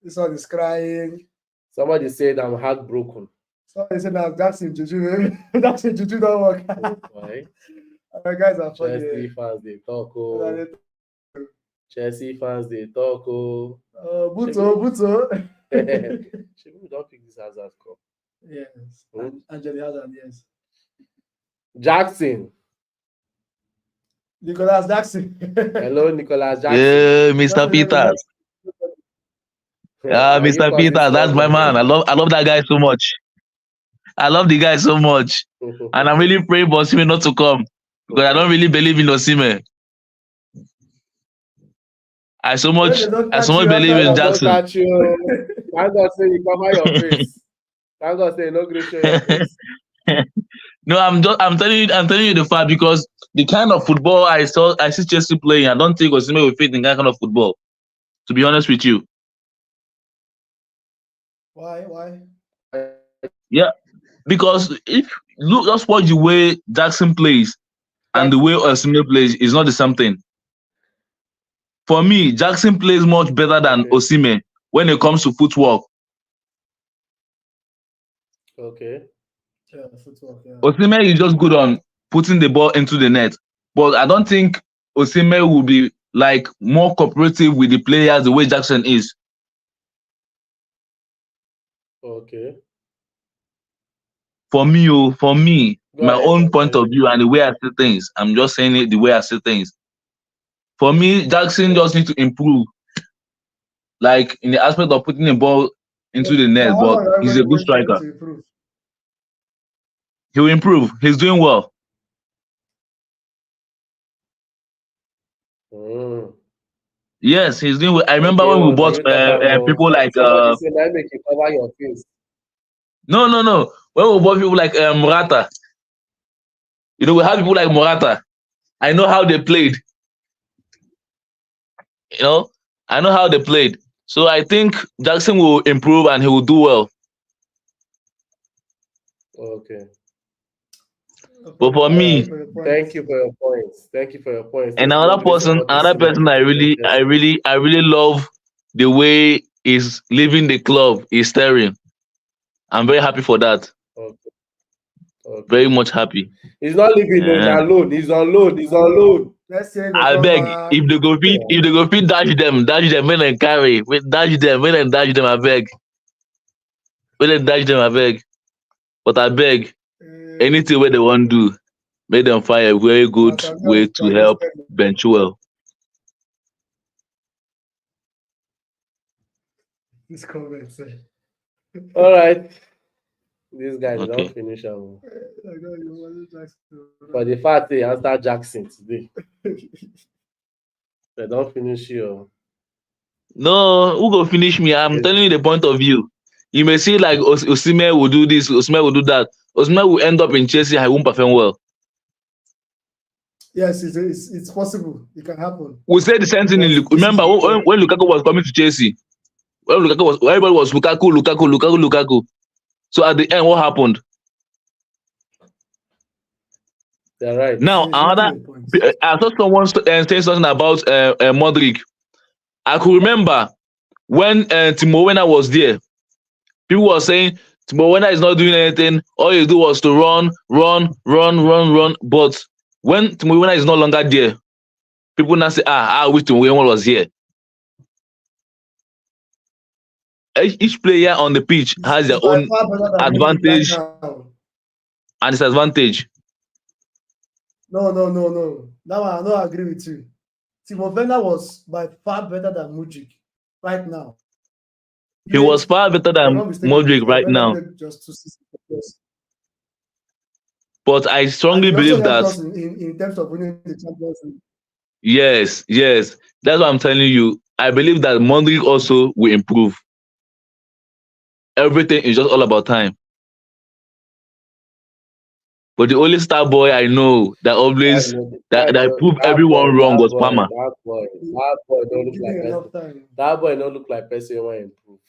This one is crying. Somebody said I'm heartbroken. Somebody said that that's in Juju. That's in Juju don't work. Why? Our guys are funny. Chelsea fans they talk. Oh. Chelsea fans they talk. Oh. Buto. Should we don't pick this Hazard cup? Yes. Hmm? Angeli Hazard, yes. Jackson. Nicholas Jackson. Hello, Nicholas Jackson. Yeah, Mr. Peters. Yeah, Mr. Peters, that's my man. I love that guy so much. I love the guy so much. And I'm really praying for Osimhen not to come. Because I don't really believe in Osimhen. I so much believe in Jackson. Thank God say you cover your face. Thank God say you no gree show your face. No, I'm telling you the fact, because the kind of football I see Chelsea playing, I don't think Osimhen will fit in that kind of football. To be honest with you. Why? Yeah, because if look, just watch the way Jackson plays and the way Osimhen plays is not the same thing. For me, Jackson plays much better than Osimhen when it comes to footwork. Okay. Yeah, footwork, yeah. Osimhen is just good on putting the ball into the net, but I don't think Osimhen will be like more cooperative with the players the way Jackson is. Okay. For me, my own point continue. of view and the way I see things, I'm just saying it the way I see things. For me, Jackson just needs to improve, like in the aspect of putting the ball into the net, but he's a good striker. He will improve. He's doing well. Yes, he's doing well. I remember when we bought people like somebody say that make you cover your face. No. When we bought people like Morata, we have people like Morata. I know how they played. I know how they played. So I think Jackson will improve and he will do well. Okay. But for me, thank you for your points. Thank you for your points. And another person I really love the way he's leaving the club is Sterling. I'm very happy for that. Okay. Very much happy. He's not leaving alone. He's on loan. I beg, if they go feed dash them, when they carry, dash them, I beg. When they dash them, I beg. But I beg, anything where they want to do, make them find a very good way to help Benchwell. This comment. All right. These guys don't finish them. For the fact they answer Jackson today. They don't finish you. No, who go finish me? I'm telling you the point of view. You may see like Osimhen will do this, Osimhen will do that. Osimhen will end up in Chelsea, I won't perform well. Yes, it's possible. It can happen. We said the same thing. Remember when Lukaku was coming to Chelsea? Everybody was Lukaku. So at the end, what happened? They're right. Now, I saw someone saying something about Modric. I could remember when Timo Werner was there. People were saying Timo Werner is not doing anything. All he do was to run. But when Timo Werner is no longer there, people now say, I wish Timo Werner was here. Each player on the pitch has their own advantage and disadvantage. No. Now I don't agree with you. Timo Werner was by far better than Modric right now. He was far better than Modric right now. But I strongly believe that in terms of winning the Champions League. Yes. That's what I'm telling you. I believe that Modric also will improve. Everything is just all about time. But the only star boy I know that always that proved everyone wrong was Palmer. That boy don't look Give like him person. enough time. That boy don't look like person who want improve.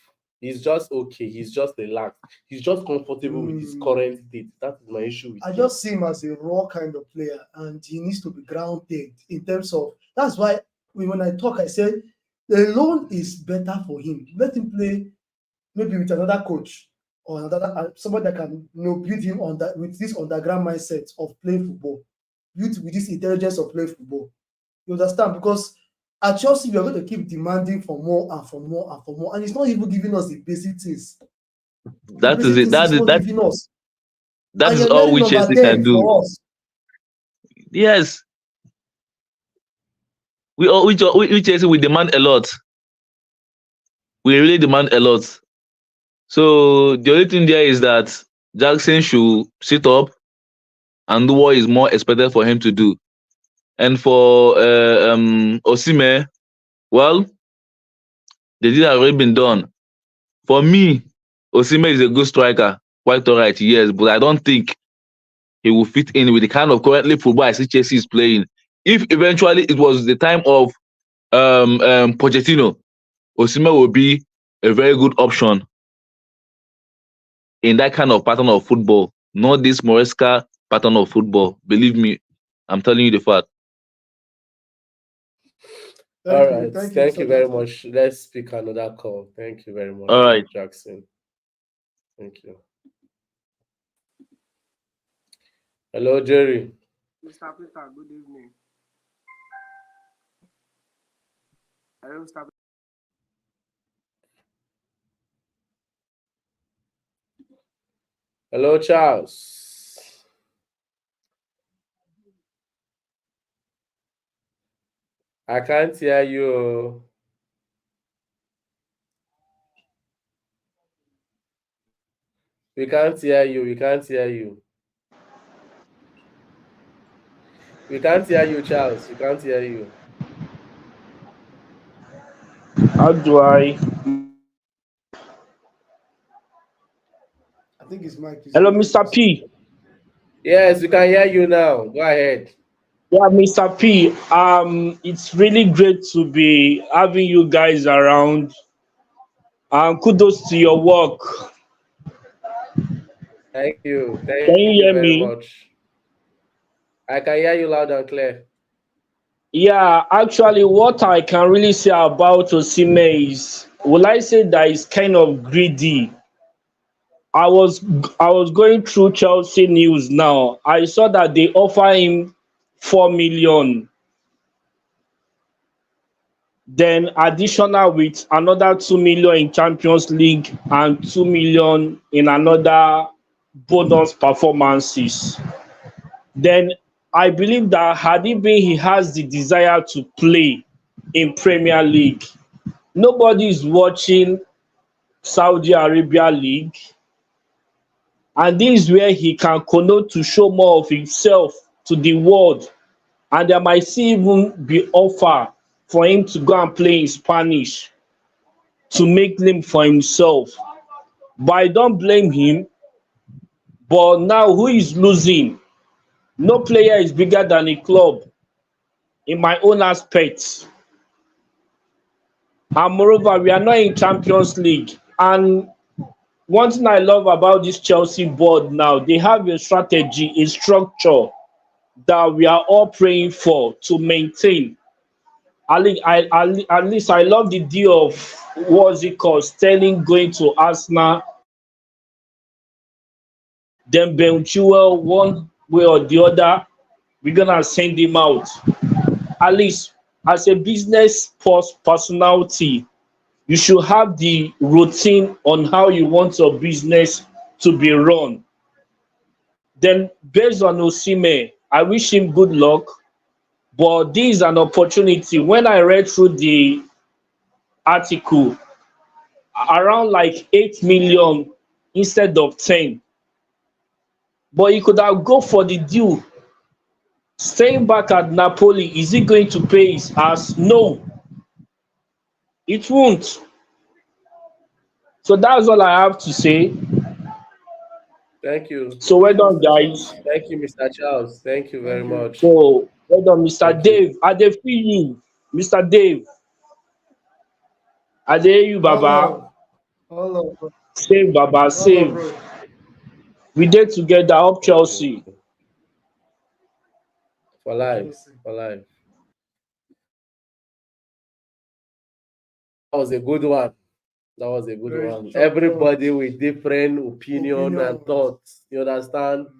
He's just okay. He's just relaxed. He's just comfortable with his Mm. current state. That is my issue with I him. just see him as a raw kind of player, and he needs to be grounded in terms of. That's why when I talk, I said the loan is better for him. Let him play maybe with another coach or another somebody that can build him on that with this underground mindset of playing football, build with this intelligence of playing football. You understand? Because at Chelsea, we are going to keep demanding for more and for more and for more, and it's not even giving us the basic things. The That is basic it. things is not That giving us, that and is you're all wearing which number Chelsea can 10 do. for us. Yes, we Chelsea we demand a lot. We really demand a lot. So the only thing there is that Jackson should sit up and do what is more expected for him to do. And for Osimhen, well, the deal has already been done. For me, Osimhen is a good striker, quite alright, yes, but I don't think he will fit in with the kind of currently football I see Chelsea is playing. If eventually it was the time of Pochettino, Osimhen will be a very good option in that kind of pattern of football, not this Moresca pattern of football. Believe me, I'm telling you the fact. All Thank you, right. thank you, Thank Mr. you very Jackson. much. Let's pick another call. Thank you very All much, right. Jackson. Thank you. Hello, Jerry. Mr. Peter, good evening. Hello, Mr. Hello, Charles. I can't hear you. We can't hear you. We can't hear you. We can't hear you, Charles. We can't hear you. How do I? I think his mic is Hello, muted or Mr. P. something. Yes, we can hear you now. Go ahead. Yeah, Mr. P. It's really great to be having you guys around. Kudos to your work. Thank you. Can Thank you you hear very me? much. I can hear you loud and clear. Yeah, actually, what I can really say about Osimhen is, will I say that he's kind of greedy? I was I was going through Chelsea news now. I saw that they offer him 4 million, then additional with another 2 million in Champions League and 2 million in another bonus performances. Then I believe that had it been he has the desire to play in Premier League, nobody is watching Saudi Arabia League, and this is where he can connote to show more of himself to the world, and there might still even be offer for him to go and play in Spanish to make name for himself. But I don't blame him. But now who is losing? No player is bigger than a club in my own aspect. And moreover, we are not in Champions League. And one thing I love about this Chelsea board now, they have a strategy, a structure that we are all praying for to maintain. At least I love the deal of what's it called, Sterling going to Arsenal, then Ben Chilwell one way or the other, we're gonna send him out. At least as a business personality, you should have the routine on how you want your business to be run. Then based on Osimhen, I wish him good luck. But this is an opportunity. When I read through the article, around like 8 million instead of 10. But he could have go for the deal. Staying back at Napoli, is he going to pay his ass? No, it won't. So that's all I have to say. Thank you. So well Thank you, done, Mr. guys. Charles. Thank you, Mr. Charles. Thank you very Thank you. much. So well done, Mr. Thank you. Dave. I dey feel you, Mr. Dave. I dey hear you, All Baba. love. All love, bro. Save, Baba, All love, save. bro. We dey together up Thank you. Chelsea. For life. Chelsea. For life. That was a good one. That was a good Very one. short Everybody thoughts. with different opinion and Opinions. thoughts. You understand? Mm.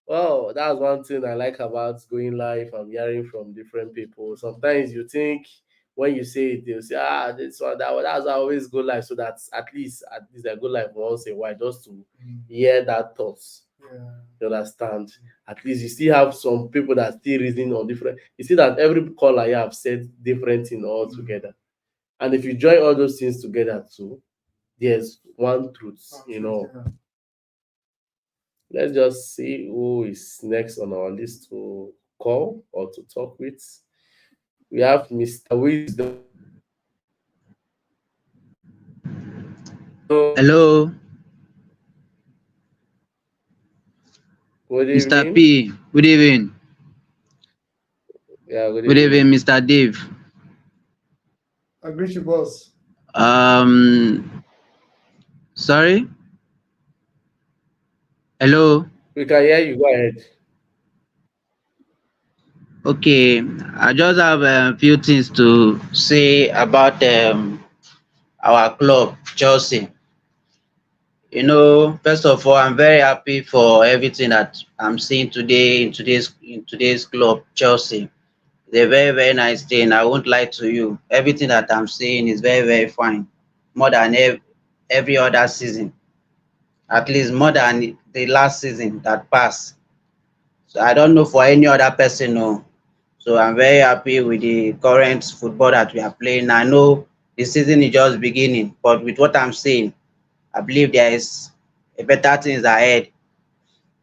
Well, that's one thing I like about going live. I'm hearing from different people. Sometimes you think when you say it, they'll say, this one, that one. That's why I always go live. So that's at least I go live once in a while just to Mm. hear that thoughts. Yeah. You understand? At least you still have some people that still reason on different. You see that every caller I have said different thing altogether. And if you join all those things together too, there's one truth, Yeah. Let's just see who is next on our list to call or to talk with. We have Mr. Wisdom. Hello, Hello, good Mr. evening. P. Good evening. Yeah, good Good evening, evening. Mr. Dave. I greet you, boss. Sorry. Hello. We can hear you. Go ahead. Okay, I just have a few things to say about our club, Chelsea. First of all, I'm very happy for everything that I'm seeing today in today's club, Chelsea. It's a very, very nice thing. I won't lie to you. Everything that I'm seeing is very, very fine. More than every other season. At least more than the last season that passed. So I don't know for any other person, no. So I'm very happy with the current football that we are playing. I know the season is just beginning, but with what I'm saying, I believe there is a better things ahead.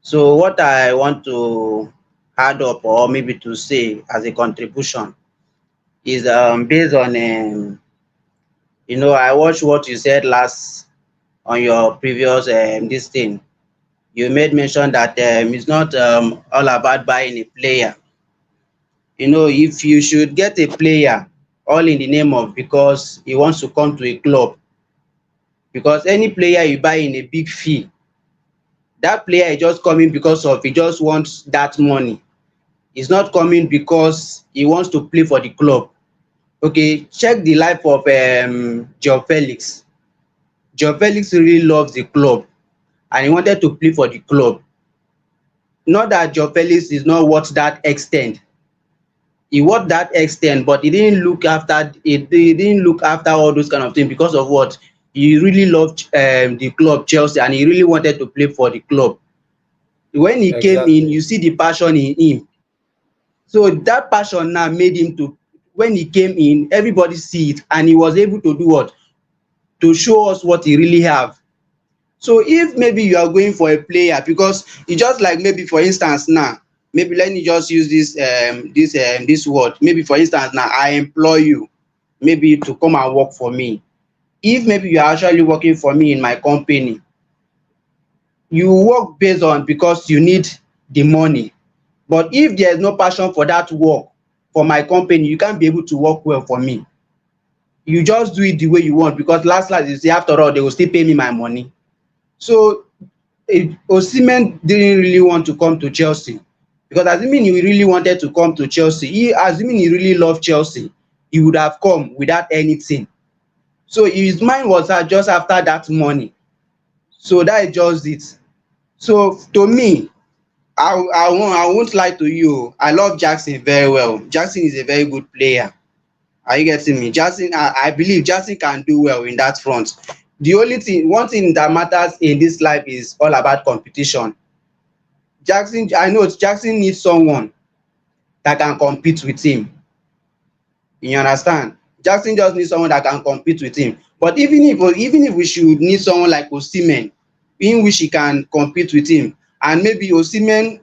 So what I want to add up or maybe to say as a contribution is based on I watched what you said last on your previous this thing. You made mention that it's not all about buying a player. If you should get a player all in the name of because he wants to come to a club, because any player you buy in a big fee, that player is just coming because of he just wants that money. He's not coming because he wants to play for the club. Okay, check the life of Joe Felix. Joe Felix really loves the club and he wanted to play for the club. Not that Joe Felix is not worth that extent. He worth that extent, but he didn't look after all those kind of things because of what? He really loved the club Chelsea and he really wanted to play for the club. When he came in, Exactly. you see the passion in him. So that passion now made him to, when he came in, everybody see it and he was able to do what? To show us what he really have. So if maybe you are going for a player, because e just like maybe for instance now, maybe let me just use this word. Maybe for instance now, I employ you maybe to come and work for me. If maybe you are actually working for me in my company, you work based on because you need the money. But if there is no passion for that work for my company, you can't be able to work well for me. You just do it the way you want because last you say after all they will still pay me my money. So Osimhen didn't really want to come to Chelsea because assuming he really wanted to come to Chelsea, assuming he really loved Chelsea, he would have come without anything. So his mind was just after that money. So that is just it. So to me, I won't lie to you. I love Jackson very well. Jackson is a very good player. Are you getting me? Jackson, I believe Jackson can do well in that front. The only thing, one thing that matters in this life is all about competition. I know Jackson needs someone that can compete with him. You understand? Jackson just needs someone that can compete with him. But even if we should need someone like Osimhen, in which he can compete with him, and maybe Osimhen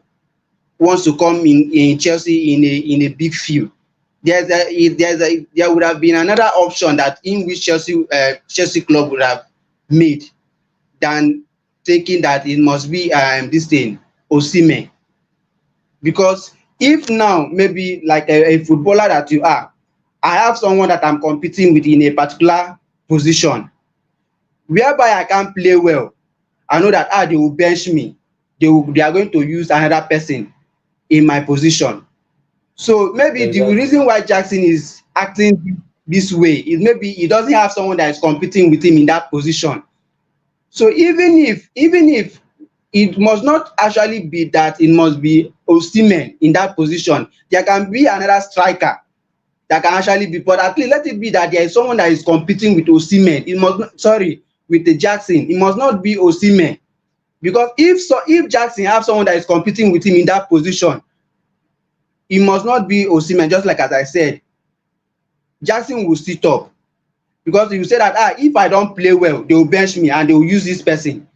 wants to come in Chelsea in a big field, there would have been another option that in which Chelsea club would have made than taking that it must be this thing Osimhen, because if now maybe like a footballer that you are, I have someone that I'm competing with in a particular position whereby I can't play well. I know that they will bench me. They are going to use another person in my position. So maybe the Exactly. reason why Jackson is acting this way is maybe he doesn't have someone that is competing with him in that position. So even if it must not actually be that it must be Osimhen in that position, there can be another striker that can actually be, but at least let it be that there is someone that is competing with Osimhen. It must not, sorry, with the Jackson. It must not be Osimhen, because if Jackson have someone that is competing with him in that position, it must not be Osimhen. Just like as I said, Jackson will sit up because he will say that if I don't play well, they will bench me and they will use this person.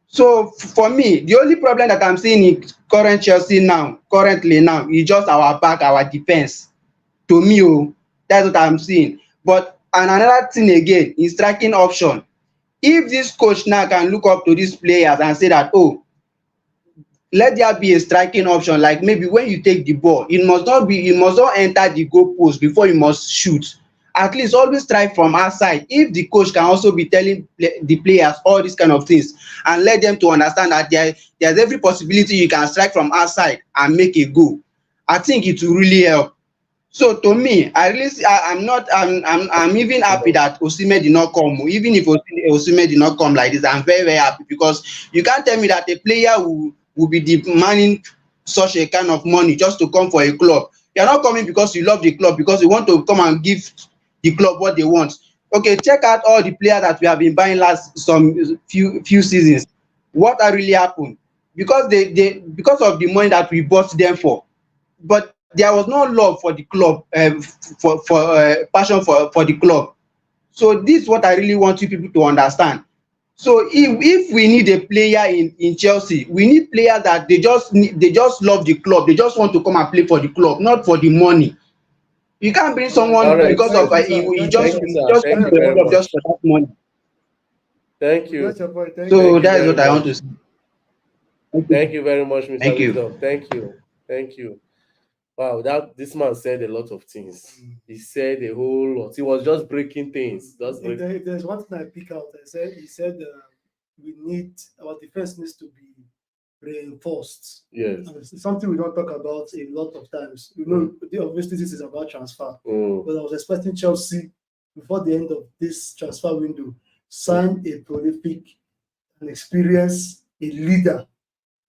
So for me, the only problem that I'm seeing in current Chelsea currently now, is just our back, our defense. To me, that's what I'm seeing. But and another thing again is striking option. If this coach now can look up to these players and say that, let there be a striking option, like maybe when you take the ball, it must not enter the goal post before you must shoot. At least always strike from outside. If the coach can also be telling the players all these kind of things and let them to understand that there's every possibility you can strike from outside and make a goal, I think it will really help. So to me, I'm even happy that Osimhen did not come. Even if Osimhen did not come like this, I'm very, very happy, because you can't tell me that a player will be demanding such a kind of money just to come for a club. You're not coming because you love the club, because you want to come and give the club what they want. Okay, check out all the players that we have been buying last some few seasons. What had really happened? Because because of the money that we bought them for, but there was no love for the club, for passion for the club. So this is what I really want you people to understand. So if we need a player in Chelsea, we need players that they just love the club, they just want to come and play for the club, not for the money. You can't bring All right, All someone right. because of thank you, sir. he Thank you, just Thank you, sir. he sir. just Thank come That's to you the your very club point. much. just for that money. Thank We got you. your point. Thank you. So Thank you that is very what I want much. to say. Thank Thank you. you very much, Mr. Thank you. Wisdom. Thank you. Thank you. Wow, that this man said a lot of things. He said a whole lot. He was just breaking things. Just break. If there's one thing I pick out, he said we need our defense needs to be reinforced. Yes. And it's something we don't talk about a lot of times. Obviously this is about transfer, but I was expecting Chelsea before the end of this transfer window sign a prolific, an experienced, a leader,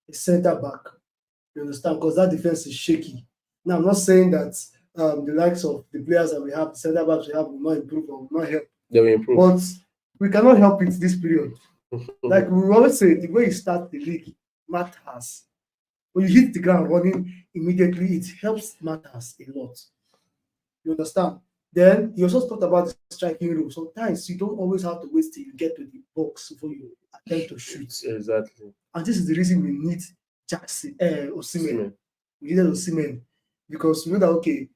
a centre back. You understand? Because that defense is shaky. Now I'm not saying that the likes of the players that we have, the centre backs we have, will not improve or will not help. They will improve. But we cannot help it this period. Like we always say, the way you start the league matters. When you hit the ground running immediately, it helps matters a lot. You understand? Then you also talked about the striking rule. Sometimes you don't always have to wait till you get to the box before you attempt to shoot. Exactly. And this is the reason we need Osimhen. Osimhen. We needed Osimhen because we know that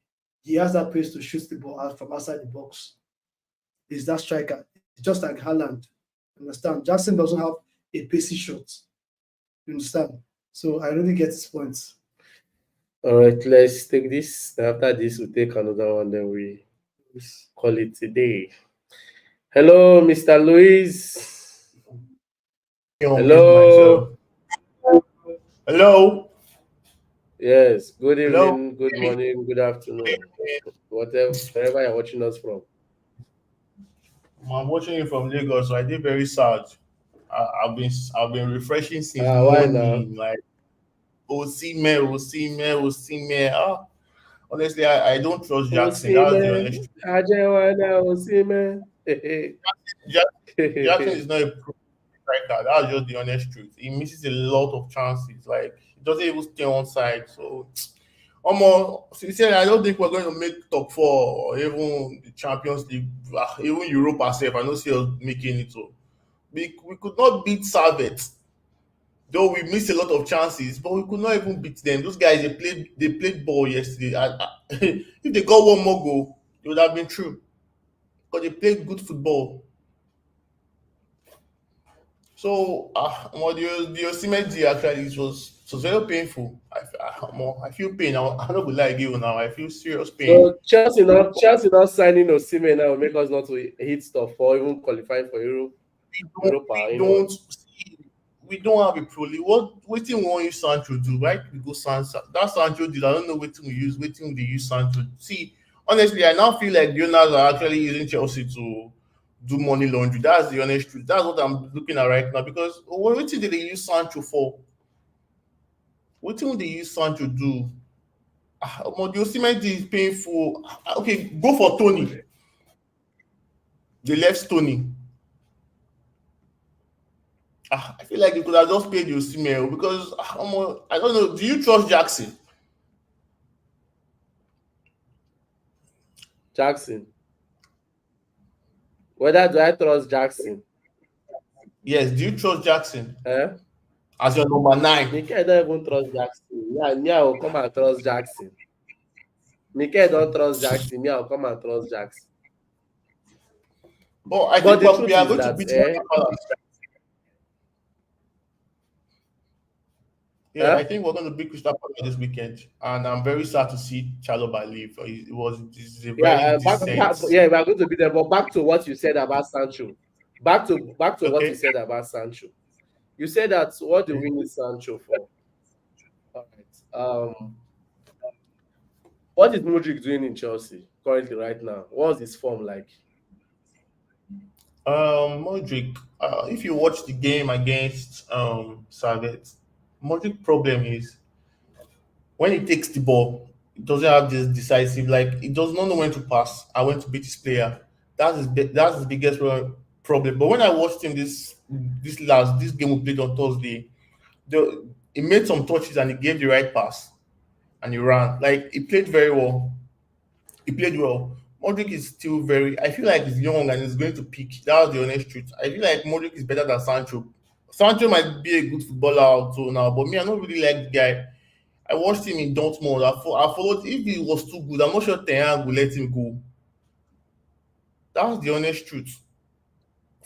he has that pace to shoot the ball out from outside the box. He's that striker. It's just like Haaland. Understand? Jackson doesn't have a pacey shot. You understand? So I really get his points. All right, let's take this. After this, we'll take another one, then we call it a day. Hello, Mr. Luis. Hello. Hello. Yes. Good Hello. evening, good morning, good afternoon. Wherever you're watching us from. I'm watching you from Lagos, so I did very sad. I've been refreshing since Why now? morning. Like Osimhen. Honestly, I don't trust Jackson. That's the Osimhen. honest truth. Ajewana Osimhen. Jackson is not a pro striker. That's just the honest truth. He misses a lot of chances. Like he doesn't even stay on side. So almost sincerely, I don't think we're going to make top four or even the Champions League, even Europe ourselves. I don't see us making it. So we could not beat Servette. Though we missed a lot of chances, but we could not even beat them. Those guys they played ball yesterday. If they got one more goal, it would have been true. Because they played good football. So, the Osimhen deal actually it was very painful. I feel pain. I don't gonna lie you now. I feel serious pain. So Chelsea not signing Osimhen now will make us not to hit stuff for even qualifying for Europa. We don't see. We don't have a pro league. What waiting we want use Sancho do? Right? We go Sancho. That Sancho deal. I don't know waiting we use. Waiting they use Sancho. See, honestly, I now feel like the owners are actually using Chelsea to do money laundry. That's the honest truth. That's what I'm looking at right now. Because what did they use Sancho for? What did they use Sancho do? The Osimhen deal is painful. Okay, go for Tony. They left Tony. I feel like you could have just paid the Osimhen because I don't know. Do you trust Jackson? Jackson. Whether do I trust Jackson? Yes. Do you trust Jackson Eh? as your number 9? Mikel don't even trust Jackson. Yeah, me, I will come and trust Jackson. Mikel don't trust Jackson. Me, I will come and trust Jackson. But I think the truth we are is going to that, beat Crystal Palace. Yeah, I think we're going to beat Crystal Palace this weekend, and I'm very sad to see Chalobah leave. It's a very decent. we are going to be there. But back to what you said about Sancho. Back to what you said about Sancho. You said that what do we need Sancho for? All right. What is Modric doing in Chelsea currently right now? What's his form like? Modric. If you watch the game against Saga, Modric problem is when he takes the ball, it doesn't have this decisive. Like he does not know when to pass and when to beat his player. That's his biggest problem. But when I watched him this game we played on Thursday, he made some touches and he gave the right pass and he ran. Like he played very well. He played well. Modric is still very. I feel like he's young and he's going to peak. That's the honest truth. I feel like Modric is better than Sancho. Sancho might be a good footballer also now, but me, I don't really like the guy. I watched him in Dortmund. I followed. If he was too good, I'm not sure Ten Hag will let him go. That's the honest truth.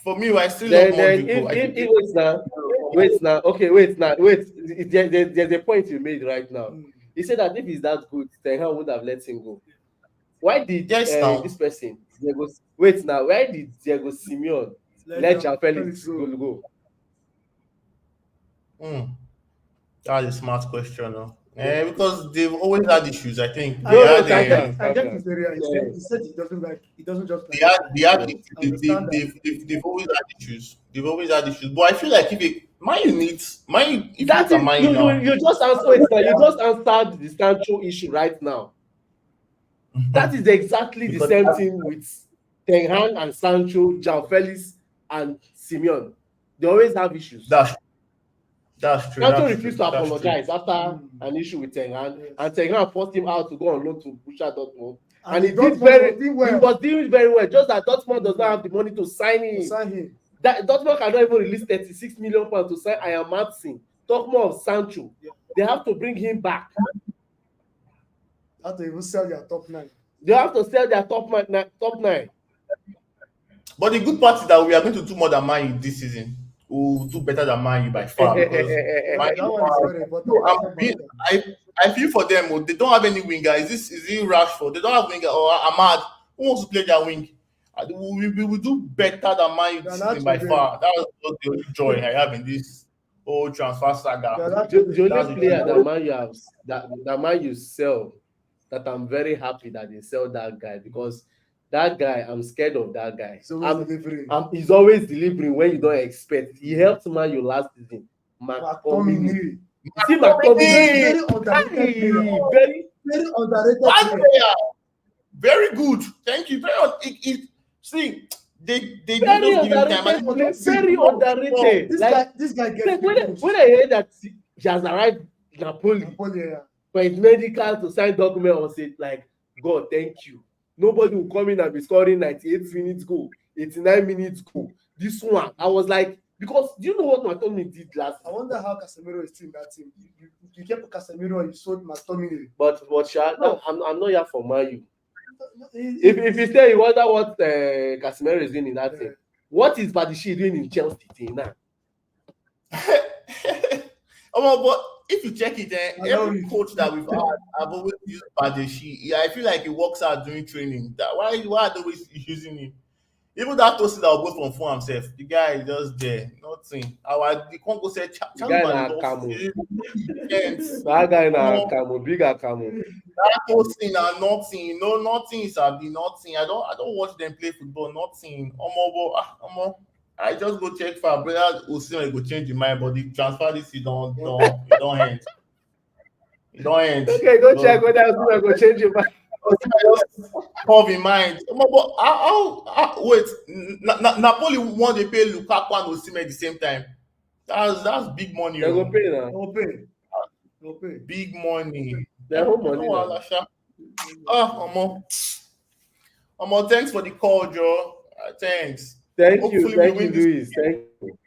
For me, I still love Modric. There's a point you made right now. He said that if he's that good, Ten Hag would have let him go. Why did this person why did Diego Simeone let João Felix go? That's a smart question, no? Because they've always had issues. I think I get his area. He said he doesn't just like. They've always had issues. They've always had issues. But I feel like if you just answered the Sancho issue right now. That is exactly the same thing with Ten Hag and Sancho, João Felix and Simeone. They always have issues. That's true. Sancho refused to apologize after an issue with Ten Hag, and Ten Hag forced him out to go on loan to Borussia Dortmund. And he was doing very well. Just that Dortmund does not have the money to sign him. That Dortmund cannot even release 36 million pounds to sign Ian Martin. Talk more of Sancho. They have to bring him back. They have to even sell their top 9. They have to sell their top 9. But the good part is that we are going to do more than Man U this season. We'll do better than Man U by far. Because I feel for them. They don't have any winger. Is it Rashford? They don't have winger or Ahmad. Who wants to play their wing? We will do better than Man U this season by far. That was the only joy I have in this whole transfer saga. The only player that Man U sell, that I'm very happy that they sell that guy, because that guy, I'm scared of that guy. He's always delivering when you don't expect. He helped Man U last season. McTominay. See McTominay. Very underrated player. Very good. Thank you. See, they very underrated. Very underrated. This guy gets when I hear that he has arrived in Napoli for his medical to sign document on it, like, God, thank you. Nobody will come in and be scoring 98 minutes goal, 89 minutes goal. This one, I was like, because do you know what McTominay did last? I wonder how Casemiro is in that team. You kept Casemiro and you sold McTominay. But I'm not here for Man U. If you say you wonder what Casemiro is doing in that team, what is Badishi doing in Chelsea team now? But if you check it, Allow every it. coach that we've had, I've always used Badeshi. Yeah, I feel like he works out during training. That why are they always using him? Even that Tosin that will go from phone himself, the guy is just there, nothing. Our the Congo said The guy Chalobah is na off. Akamu. Intense. That guy na Omo, Akamu, big Akamu. that Tosin and nothing. No, nothing is be nothing. I don't watch them play football. Nothing. I just go check for brother Osimhen go change the mind, but the transfer this it don't end. It don't end. Okay, go check But whether Osimhen go change your mind. Osimhen just have in mind. But wait, Napoli won they pay Lukaku and Osimhen at the same time. That's big money, They go oh. pay now. No pay. No pay. Big money. Their own No money now. wahala, sha. Thanks for the call, Joe. Thanks. Thank you, Hopefully we win this Louis. Thank you.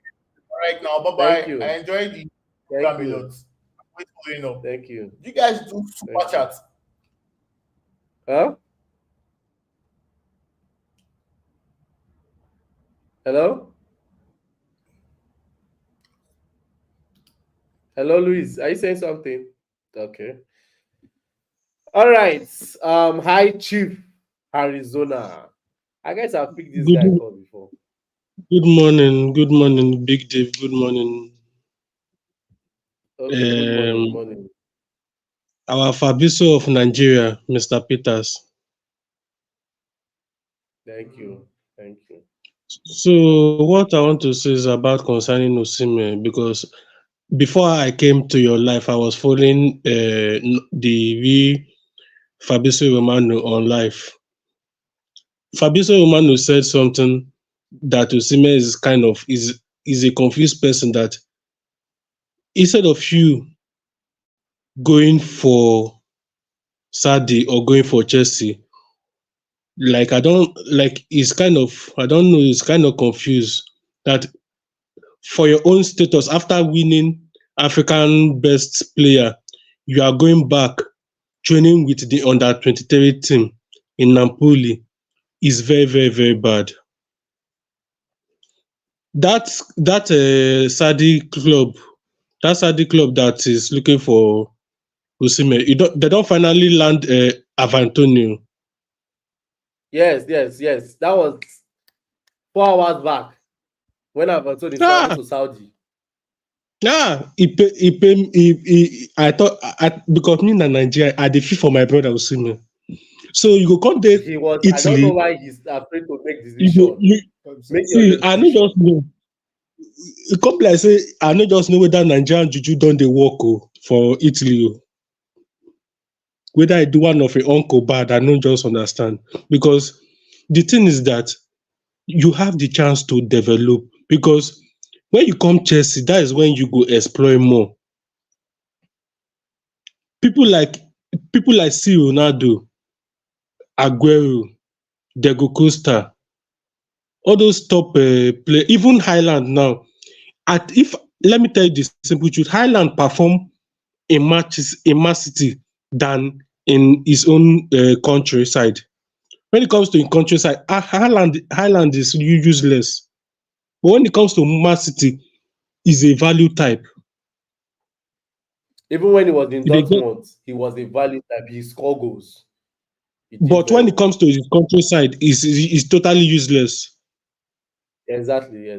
right now. Bye Thank bye. you. I enjoyed the Thank program a you. lot. Wait for you know. Thank you. You guys do super Thank you. chat. Huh? Hello? Hello, Louis. Are you saying something? Okay. All right. Hi, Chief Arizona. I guess I've picked this guy Good call before. good morning, Big Dave. Good morning. Okay, good morning. Um, Morning. our Fabiso of Nigeria, Mr. Peters. Thank you. Thank you. So what I want to say is about concerning Osimhen, because before I came to your life, I was following the Fabiso Romano on life. Fabiso Romano said something that Osimhen is a confused person, that instead of you going for Saudi or going for Chelsea, like I don't like it's kind of I don't know, it's kind of confused that for your own status after winning African best player, you are going back training with the under 23 team in Napoli is very, very, very bad. That Saudi club that is looking for Osimhen, they don't finally land Avantonio. Yes. That was 4 hours back when I've told him travel Ah, to Saudi. I thought because me na Nigeria, I dey feel for my brother Osimhen. So you go come there He was. I don't know Italy. why he's afraid to make You go, decision. you Make your see, I no decision. just know. E come be like say I no just know whether Nigerian juju don dey work for Italy whether I do one of a uncle bad, I no just understand. Because the thing is that you have the chance to develop, because when you come Chelsea, that is when you go explore more. People like C Ronaldo, Aguero, Diego Costa, all those top play, even Highland now. If let me tell you the simple truth, Highland perform in matches in Man City than in his own countryside. When it comes to in countryside, Highland is useless. But when it comes to Man City, is a value type. Even when he was in They get, Dortmund, he was a value type. He scored goals. He did but very when it well. comes to his countryside, is totally useless. Exactly.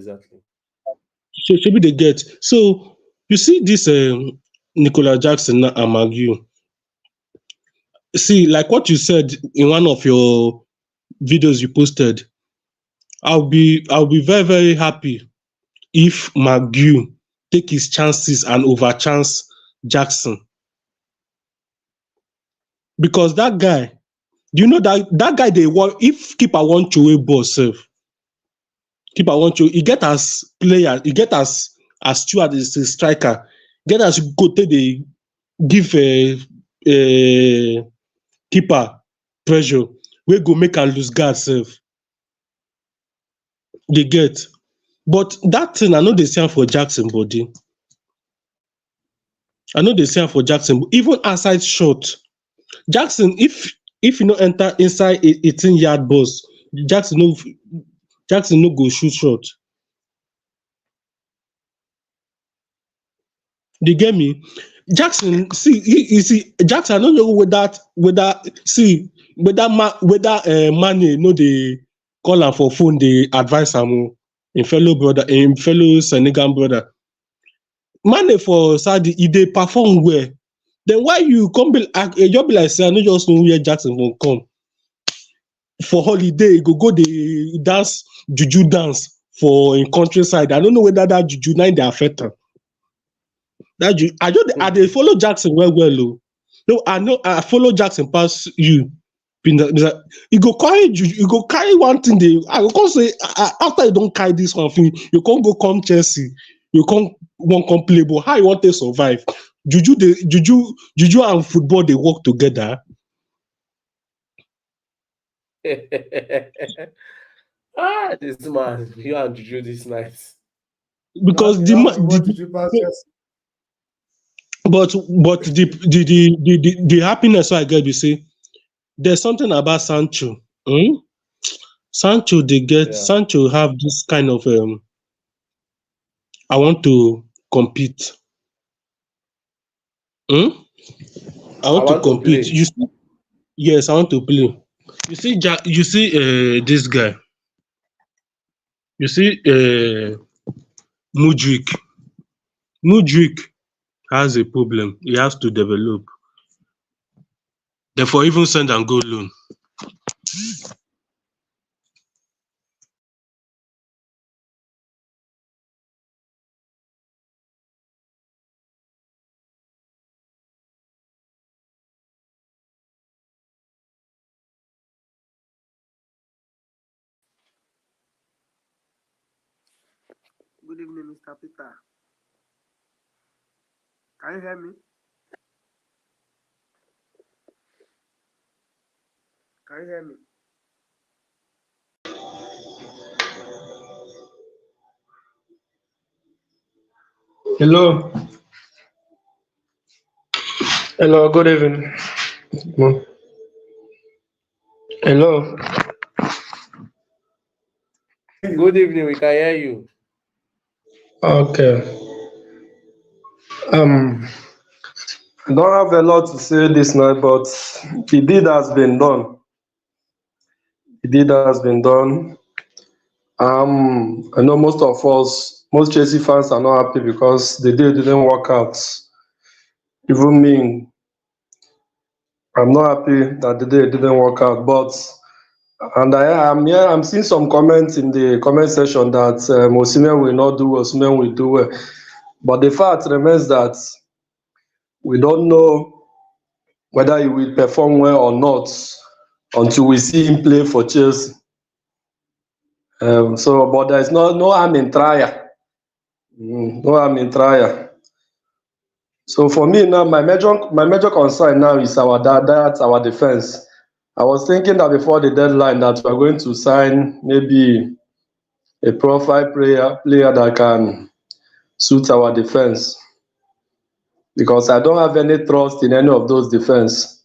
So maybe they get. So you see this Nicola Jackson and Magu. See, like what you said in one of your videos you posted, I'll be very, very happy if Magu take his chances and overchance Jackson. Because that guy, you know that guy they want, if keeper want to away ball self, keeper want to, he get as player, he get as steward as a striker, get as go take the give a keeper pressure, we go make am lose guard self. They get. But that thing I know they say am for Jackson body. I know they say am for Jackson, even outside shot. Jackson, if you no enter inside 18-yard box, Jackson no go shoot shot. They get me. Jackson, see, you see, Jackson. I don't know whether see whether Mane no they call am for phone. They advise am in fellow brother, in fellow Senegal brother. Mane for Saudi, he dey perform well. Then why you come be you be like say I no just know where Jackson will come for holiday. Go the dance juju dance for in countryside. I don't know whether that juju now they affect am. That you, I dey follow Jackson well oh. No, I know I follow Jackson past you. You go carry you go carry one thing dey. I go come say after you don't carry this one thing, you can't go come Chelsea. You can't one come play, but how you want to survive? Juju and football they work together. This man, you and Juju this night. Because but the happiness I get, you see, there's something about Sancho. Sancho, Sancho have this kind of I want to compete. I want to compete. You see, yes, I want to play. You see, this guy. You see, Mudrik. Mudrik has a problem. He has to develop. Therefore, even send and go loan. Good evening, Mr. Peter. Can you hear me? Can you hear me? Hello. Hello, good evening. Hello. Good evening, we can hear you. Okay. I don't have a lot to say this night, but the deed has been done. The deed has been done. I know most of us, most Chelsea fans are not happy because the deal didn't work out. Even me, I'm not happy that the deal didn't work out. But I'm seeing some comments in the comment section that Osimhen will not do, Osimhen will do well. But the fact remains that we don't know whether he will perform well or not until we see him play for Chelsea. But there is no harm in trial. No harm in trial. So for me now, my major concern now is our defense. I was thinking that before the deadline that we're going to sign maybe a profile player that can suit our defense, because I don't have any trust in any of those defense.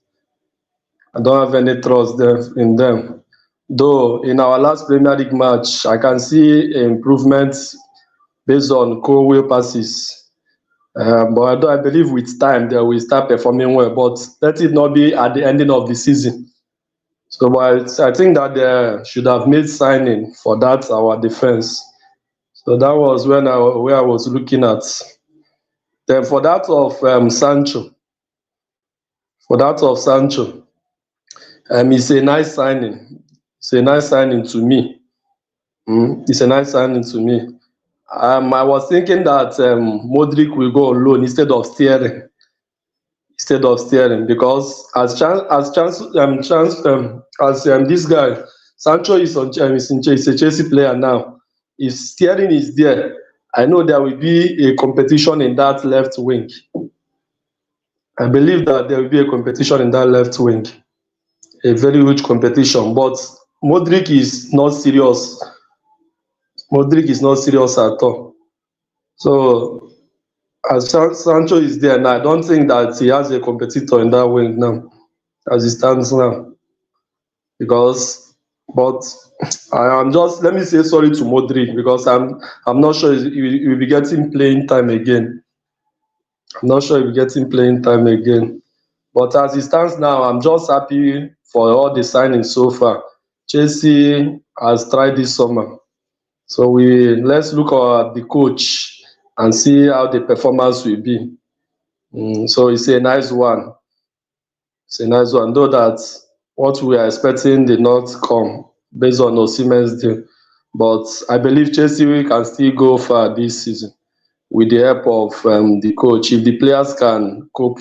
I don't have any trust in them. Though in our last Premier League match, I can see improvements based on co-will passes. But I believe with time they will start performing well. But let it not be at the ending of the season. So but I think that they should have made signing for that our defense. So that was where I was looking at. Then for that of Sancho, it's a nice signing. It's a nice signing to me. It's a nice signing to me. I was thinking that Modric will go on loan instead of steering. Because as this guy Sancho is a Chelsea player now. If steering is there, I know there will be a competition in that left wing. I believe that there will be a competition in that left wing, a very huge competition. But Modric is not serious. Modric is not serious at all. So as Sancho is there now, I don't think that he has a competitor in that wing now, as it stands now. But I am just, let me say sorry to Modric because I'm not sure he will be getting playing time again. I'm not sure if getting playing time again. But as it stands now, I'm just happy for all the signings so far. Chelsea has tried this summer. So let's look at the coach and see how the performance will be. So it's a nice one. It's a nice one. Though that what we are expecting did not come based on Osimhen's deal. But I believe Chelsea can still go far this season with the help of the coach if the players can cope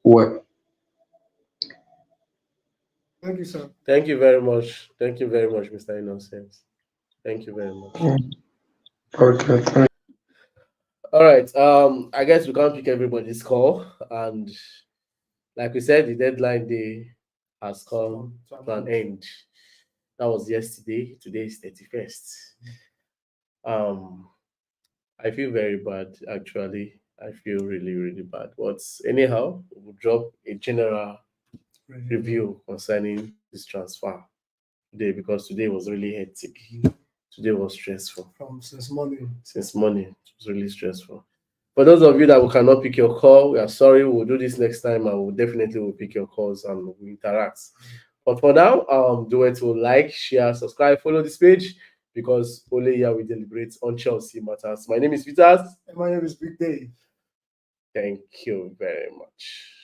well. Thank you, sir. Thank you very much. Thank you very much, Mr. Innocent. Thank you very much. Okay, thank All right. I guess we can't pick everybody's call, and like we said, the deadline day has come to an end. That was yesterday. Today is 31st. I feel very bad actually. I feel really, really bad. But anyhow, we'll drop a general review concerning this transfer today because today was really hectic. Today was stressful. Since morning. Since morning, it was really stressful. For those of you that we cannot pick your call, we are sorry. We'll do this next time, and we'll definitely will pick your calls and we'll interact. But for now, do it to like, share, subscribe, follow this page because only here we deliberate on Chelsea matters. My name is Vitas. And my name is Big Dave. Thank you very much.